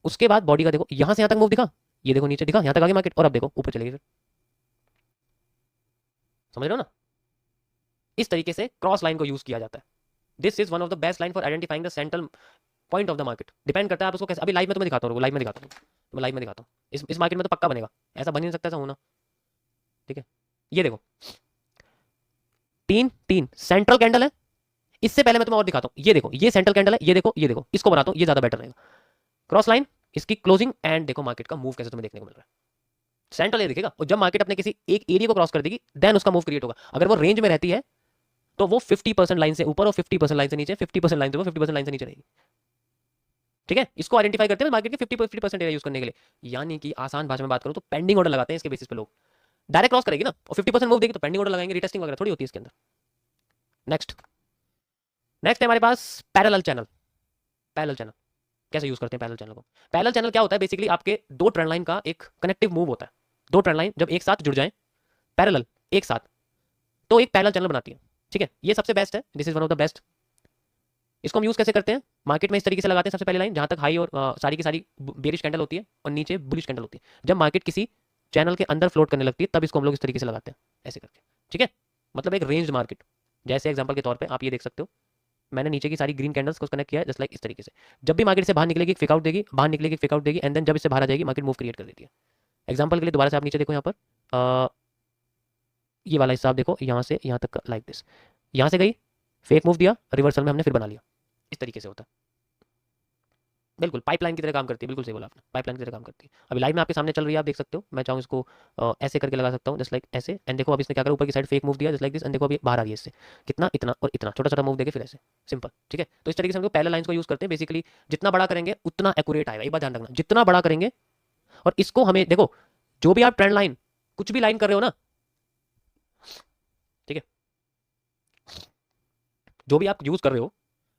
उसके बाद बॉडी का देखो, यहां से यहां तक मूव दिखा, ये देखो नीचे दिखा, यहां तक आ गई मार्केट, और अब देखो ऊपर चलेगी। फिर समझ रहे हो ना, इस तरीके से क्रॉस लाइन को यूज किया जाता है। This is one of the best line for identifying the central point of the market. Depend करता है आप उसको कैसे, अभी लाइव में तुम्हें दिखाता हूँ, लाइव में दिखाता हूँ, तो मैं लाइव में दिखाता हूँ। इस मार्केट में तो पक्का बनेगा, ऐसा बन ही नहीं सकता ऐसा होना, ठीक है। ये देखो तीन तीन सेंट्रल कैंडल है। इससे पहले मैं तुम्हें और दिखाता हूँ, ये देखो ये सेंट्रल कैंडल है, ये देखो ये देखो, इसको बनाता हूँ, ये ज्यादा बेटर रहेगा। क्रॉस लाइन, इसकी क्लोजिंग, एंड देखो मार्केट का मूव कैसे तुम्हें देखने को मिल रहा है। सेंट्रल एरिया दिखेगा, और जब मार्केट अपने किसी एक एरिया को क्रॉस कर देगी देन उसका मूव क्रिएट होगा। अगर वो रेंज में रहती है तो वो 50% लाइन से ऊपर और 50% लाइन से नीचे, 50% लाइन से ऊपर 50% लाइन से नीचे रहेगी, ठीक है। इसको आइडेंटिफाई करते हैं मार्केट के 50% एरिया यूज करने के लिए। यानी कि आसान भाषा में बात करूं तो पेंडिंग ऑर्डर लगाते हैं इसके बेसिस पे लोग। डायरेक्ट क्रॉस करेगी ना और 50% मूव देगी तो पेंडिंग ऑर्डर लगाएंगे, रिटेस्टिंग वगैरह थोड़ी होती है इसके अंदर। नेक्स्ट नेक्स्ट है हमारे पास पैरेलल चैनल। पैरेलल चैनल कैसे यूज करते हैं पैरेलल चैनल को। पैरेलल चैनल क्या होता है, बेसिकली आपके दो ट्रेंड लाइन का एक कनेक्टिव मूव होता है। दो ट्रेंड लाइन जब एक साथ जुड़ जाए पैरेलल एक साथ, तो एक पैरेलल चैनल बनाती है, ठीक है। ये सबसे बेस्ट है, this is one of the best. इसको हम यूज कैसे करते हैं, मार्केट में इस तरीके से लगाते हैं। सबसे पहले लाइन जहां तक हाई और सारी की सारी बेरिश कैंडल होती है और नीचे बुलिश कैंडल होती है, जब मार्केट किसी चैनल के अंदर फ्लोट करने लगती है तब इसको हम लोग इस तरीके से लगाते हैं ऐसे करके, ठीक है। मतलब एक रेंज मार्केट, जैसे एग्जांपल के तौर पे आप ये देख सकते हो, मैंने नीचे की सारी ग्रीन कैंडल्स को कनेक्ट किया है जस्ट लाइक इस तरीके से। जब भी मार्केट से बाहर निकलेगी फिक आउट देगी, बाहर निकलेगी फिक आउट देगी, एंड देन जब इससे बाहर आ जाएगी मार्केट मूव क्रिएट कर देती है। एग्जांपल के लिए दोबारा से आप नीचे देखो, यहाँ पर ये वाला हिस्सा आप देखो, यहाँ से यहाँ तक लाइक दिस, यहाँ से गई फेक मूव दिया, रिवर्सल में हमने फिर बना लिया, इस तरीके से होता है। बिल्कुल पाइपलाइन की तरह काम करती है, बिल्कुल सही बोला आपने, पाइपलाइन की तरह काम करती है। अभी लाइव में आपके सामने चल रही है, आप देख सकते हो। मैं चाहूँ इसको ऐसे करके लगा सकता हूँ, जस्ट लाइक ऐसे। एंड देखो अभी इसने क्या करा, ऊपर की साइड फेक मूव दिया जस्ट लाइक दिस। एंड देखो अभी बाहर आ रही है इससे कितना, इतना और इतना, छोटा छोटा मूव देके फिर ऐसे, सिंपल। ठीक है, तो इस तरीके से हम लोग पैरेलल लाइंस को यूज करते हैं। बेसिकली जितना बड़ा करेंगे उतना एक्यूरेट आएगा, एक बात ध्यान रखना, जितना बड़ा करेंगे। और इसको हमें देखो, जो भी आप ट्रेंड लाइन कुछ भी लाइन कर रहे हो ना, ठीक है, जो भी आप यूज कर रहे हो,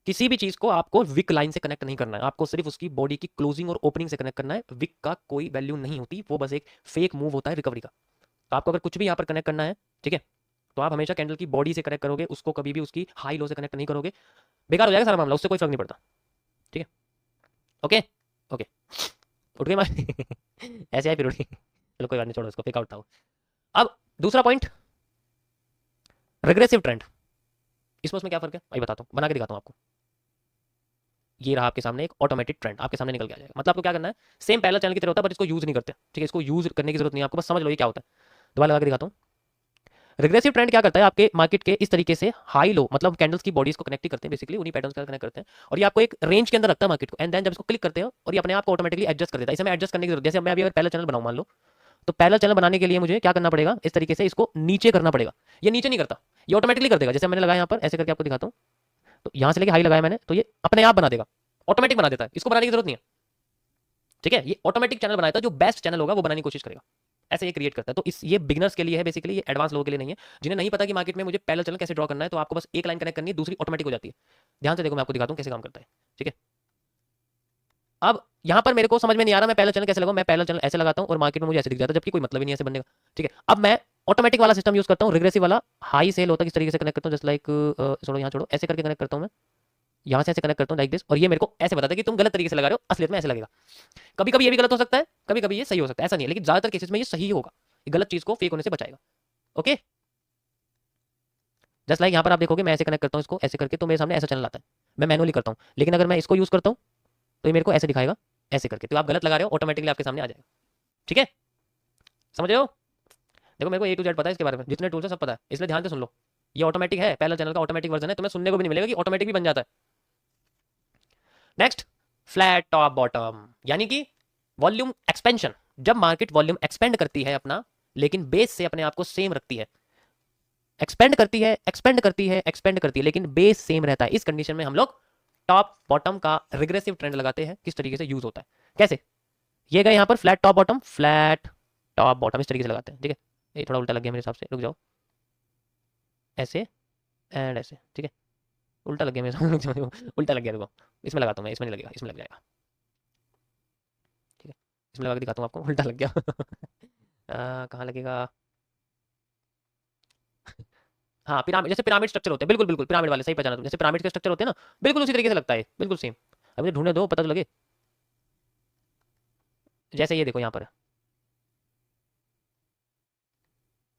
किसी भी चीज को आपको विक लाइन से कनेक्ट नहीं करना है, आपको सिर्फ उसकी बॉडी की क्लोजिंग और ओपनिंग से कनेक्ट करना है। विक का कोई वैल्यू नहीं होती, वो बस एक फेक मूव होता है रिकवरी का। तो आपको अगर कुछ भी यहाँ पर कनेक्ट करना है, ठीक है, तो आप हमेशा कैंडल की बॉडी से कनेक्ट करोगे, उसको कभी भी उसकी हाई लो से कनेक्ट नहीं करोगे, बेकार हो जाएगा सारा मामला, उससे कोई फर्क नहीं पड़ता। ठीक है, ओके ओके, उठ गई मैं ऐसे आई फिर उठी, चलो कोई बात नहीं, छोड़ो इसको, फेक आउट था वो। अब दूसरा पॉइंट, रिग्रेसिव ट्रेंड। इसमें उसमें क्या फर्क है भाई बताता हूँ, बना के दिखाता हूँ आपको। ये रहा आपके सामने एक ऑटोमेटिक ट्रेंड, आपके सामने निकल के आ जाएगा। मतलब आपको क्या करना है, सेम पैरेलल चैनल की तरह होता है, बट इसको यूज नहीं करते। ठीक है, इसको यूज करने की जरूरत नहीं है आपको, बस समझ लो ये क्या होता है। दोबारा लगा के दिखाता हूँ। रिग्रेसिव ट्रेंड क्या करता है, आपके मार्केट के इस तरीके से हाई लो, मतलब कैंडल्स की बॉडीज को कनेक्ट करते हैं, बेसिकली उन्हीं पैटर्न्स का कनेक्ट करते हैं, और ये आपको एक रेंज के अंदर रखता है मार्केट को। एंड देन जब इसको क्लिक करते हो और ये अपने आप को ऑटोमेटिकली एडजस्ट कर देता है। इसे मैं एडजस्ट करने की जरूरत, जैसे मैं अभी अगर पैरेलल चैनल बनाऊं मान लो, तो पैरेलल चैनल बनाने के लिए मुझे क्या करना पड़ेगा, इस तरीके से इसको नीचे करना पड़ेगा। ये नीचे नहीं करता, ये ऑटोमेटिकली कर देगा। जैसे मैंने लगाया यहाँ पर, ऐसे करके आपको दिखाता हूँ, तो यहाँ से लेके हाई लगाया मैंने, तो ये अपने आप बना देगा, ऑटोमेटिक बना देता है, इसको बनाने की जरूरत नहीं है। ठीक है, ये ऑटोमेटिक चैनल बनाता है, जो बेस्ट चैनल होगा वो बनाने की कोशिश करेगा, ऐसे ये क्रिएट करता है। तो इस ये बिगिनर्स के लिए है बेसिकली, ये एडवांस लोगों के लिए नहीं है, जिन्हें नहीं पता कि मार्केट में मुझे पैरेलल चैनल कैसे ड्रॉ करना है। तो आपको बस एक लाइन कनेक्ट करनी है, दूसरी ऑटोमेटिक हो जाती है। ध्यान से देखो, मैं आपको दिखाता हूँ कैसे काम करता है। ठीक है, अब यहाँ पर मेरे को समझ में नहीं आ रहा मैं पैरेलल चैनल कैसे लगाऊं। मैं पैरेलल चैनल ऐसे लगाता हूँ और मार्केट में मुझे ऐसे दिख जाता है, जबकि कोई मतलब ही नहीं है ऐसे बनने का। ठीक है, अब मैं ऑटोमेटिक वाला सिस्टम यूज करता हूँ, रिग्रेसिव वाला। हाई सेल होता है, किस तरीके से कनेक्ट करता हूँ, जस्ट लाइक छोड़ो यहाँ छोड़ो, ऐसे करके कनेक्ट करता हूँ मैं, यहाँ से ऐसे कनेक्ट करता हूँ लाइक दिस। और ये मेरे को ऐसे बताता है कि तुम गलत तरीके से लगा रहे हो, असलियत में ऐसे लगेगा। कभी कभी ये भी गलत हो सकता है, कभी कभी ये सही हो सकता है, ऐसा नहीं है, लेकिन ज्यादातर केसेस में ये सही होगा, गलत चीज को फेक होने से बचाएगा। ओके, जस्ट लाइक यहाँ पर आप देखोगे, मैं ऐसे कनेक्ट करता हूँ इसको ऐसे करके, तो मेरे सामने ऐसा चैनल आता है, मैं मैनुअली करता हूँ। लेकिन अगर मैं इसको यूज करता हूँ तो ये मेरे को ऐसे दिखाएगा, ऐसे करके। तो आप गलत लगा रहे हो, ऑटोमेटिकली आपके सामने आ जाएगा। ठीक है, समझ रहे हो। देखो मेरे को ए टू जेड पता है इसके बारे में, जितने टूल्स है सब पता है, इसलिए ध्यान से सुन लो। ये ऑटोमेटिक है, पैरेलल चैनल का ऑटोमेटिक वर्जन है, तुम्हें सुनने को भी नहीं मिलेगा कि ऑटोमेटिक भी बन जाता है। नेक्स्ट, फ्लैट टॉप बॉटम, यानी कि वॉल्यूम एक्सपेंशन। जब मार्केट वॉल्यूम एक्सपेंड करती है अपना, लेकिन बेस से अपने आप को सेम रखती है, एक्सपेंड करती है, एक्सपेंड करती है, एक्सपेंड करती है, लेकिन बेस सेम रहता है, इस कंडीशन में हम लोग टॉप बॉटम का रिग्रेसिव ट्रेंड लगाते हैं। किस तरीके से यूज होता है, कैसे, ये गए यहाँ पर flat top bottom, flat top bottom, इस तरीके से लगाते हैं। ठीक है, ये थोड़ा उल्टा लग गया मेरे हिसाब से, रुक जाओ, ऐसे एंड ऐसे। ठीक है, उल्टा लग गया मेरे साथ उल्टा लग गया, रुको, इसमें लगाता हूँ मैं, इसमें नहीं लगेगा, इसमें लग जाएगा। ठीक है, इसमें लगा के दिखाता हूँ आपको, उल्टा लग गया कहाँ लगेगा, हाँ पिरामिड, जैसे पिरामिड स्ट्रक्चर होते हैं, बिल्कुल बिल्कुल पिरामिड वाले, सही पहचाना तुम, जैसे पिरामिड के स्ट्रक्चर होते हैं ना, बिल्कुल उसी तरीके से लगता है, बिल्कुल सेम। अब मुझे ढूंढने दो, पता तो लगे। जैसे ये देखो यहाँ पर,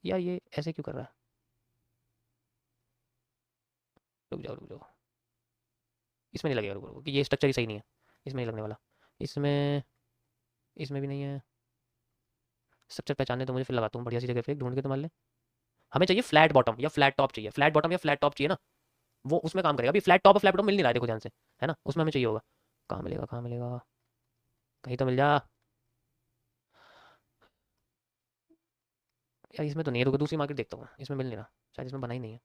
यार ये ऐसे क्यों कर रहा है, रुक जाओ रुक जाओ, इसमें नहीं लगेगा, रुको रुको, कि ये स्ट्रक्चर ही सही नहीं है, इसमें नहीं लगने वाला, इसमें, इसमें भी नहीं है। स्ट्रक्चर पहचानने तो मुझे, फिर लगाता हूँ बढ़िया सी जगह पे ढूंढ के, तो मान ले हमें चाहिए फ्लैट बॉटम या फ्लैट टॉप चाहिए, फ्लैट बॉटम या फ्लैट टॉप चाहिए ना, वो उसमें काम करेगा। अभी फ्लैट टॉप और फ्लैट बॉटम मिल नहीं रहा है, देखो ध्यान से, है ना, उसमें हमें चाहिए होगा। कहाँ मिलेगा, कहाँ मिलेगा, कहीं तो मिल जा यार, इसमें तो नहीं है, रुको दूसरी मार्केट देखता हूँ, इसमें मिल नहीं रहा, शायद इसमें बना ही नहीं है,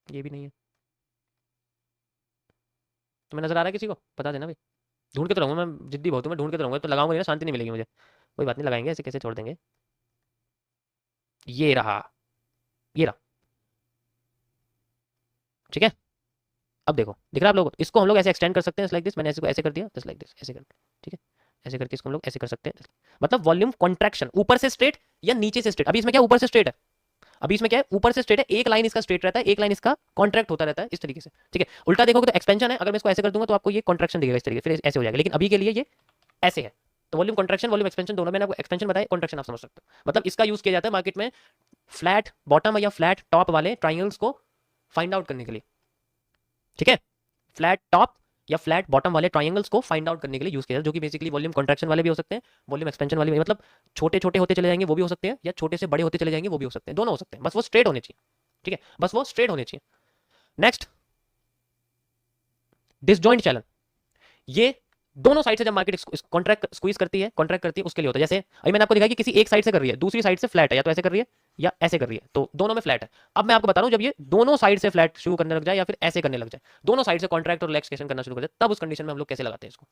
ये भी नहीं है। तुम्हें नजर आ रहा है किसी को, बता देना भाई, ढूंढ के तो रहूँगा मैं, जिद्दी बहुत हूँ मैं, ढूंढ के तो रहूँगा, तो लगाऊंगा नहीं ना, शांति नहीं मिलेगी मुझे। कोई बात नहीं, लगाएंगे, ऐसे कैसे छोड़ देंगे। ये रहा, ये रहा। ठीक है, अब देखो दिख रहा है आप लोगों को, इसको हम लोग ऐसे एक्सटेंड कर सकते हैं लाइक दिस, मैंने ऐसे को ऐसे कर दिया जस्ट लाइक दिस, ऐसे कर। ठीक है, ऐसे करके इसको हम लोग ऐसे कर सकते हैं, मतलब वॉल्यूम कॉन्ट्रैक्शन, ऊपर से स्ट्रेट या नीचे से स्ट्रेट। अभी इसमें क्या ऊपर से स्ट्रेट है, अभी इसमें क्या है, ऊपर से स्ट्रेट है, एक लाइन इसका स्ट्रेट रहता है, एक लाइन इसका कॉन्ट्रैक्ट होता रहता है, इस तरीके से। ठीक है, उल्टा देखोगे तो एक्सपेंशन है, अगर मैं इसको ऐसे कर दूंगा तो आपको ये कॉन्ट्रैक्शन दिखेगा इस तरीके, फिर ऐसे हो जाएगा, लेकिन अभी के लिए ये ऐसे है। तो वॉल्यूम कॉन्ट्रैक्शन, वॉल्यूम एक्सपेंशन दोनों, मैंने आपको एक्सपेंशन बताया, कॉन्ट्रैक्शन आप समझ सकते हो। मतलब इसका यूज किया जाता है मार्केट में फ्लैट बॉटम या फ्लैट टॉप वाले ट्राइंगल्स को फाइंड आउट करने के लिए। ठीक है, फ्लैट टॉप या फ्लैट बॉटम वाले ट्राइंगल्स को फाइंड आउट करने के लिए यूज किया जाता है, जो कि बेसिकली वॉल्यूम कॉन्ट्रैक्शन वाले भी हो सकते हैं, वॉल्यूम एक्सपेंशन वाले भी, मतलब छोटे छोटे होते चले जाएंगे वो भी हो सकते हैं, या छोटे से बड़े होते चले जाएंगे वो भी हो सकते हैं, दोनों हो सकते हैं, बस वो स्ट्रेट होने चाहिए। ठीक है, बस वो स्ट्रेट होने चाहिए। नेक्स्ट, डिसजॉइंट चैनल, ये दोनों साइड से जब मार्केट कॉन्ट्रैक्ट स्क्वीज करती है, कॉन्ट्रैक्ट करती है, उसके लिए होता है। जैसे अभी मैंने आपको दिखाया कि किसी एक साइड से कर रही है, दूसरी साइड से फ्लैट है, या तो ऐसे कर रही है या ऐसे कर रही है, तो दोनों में फ्लैट है। अब मैं आपको बता रहा हूं, जब ये दोनों साइड से फ्लैट शुरू करने लग जाए या फिर ऐसे करने लग जाए, दोनों साइड से कॉन्ट्रैक्ट और रिलैक्सेशन करना शुरू कर दे, तब उस कंडीशन में हम लोग कैसे लगाते हैं इसको।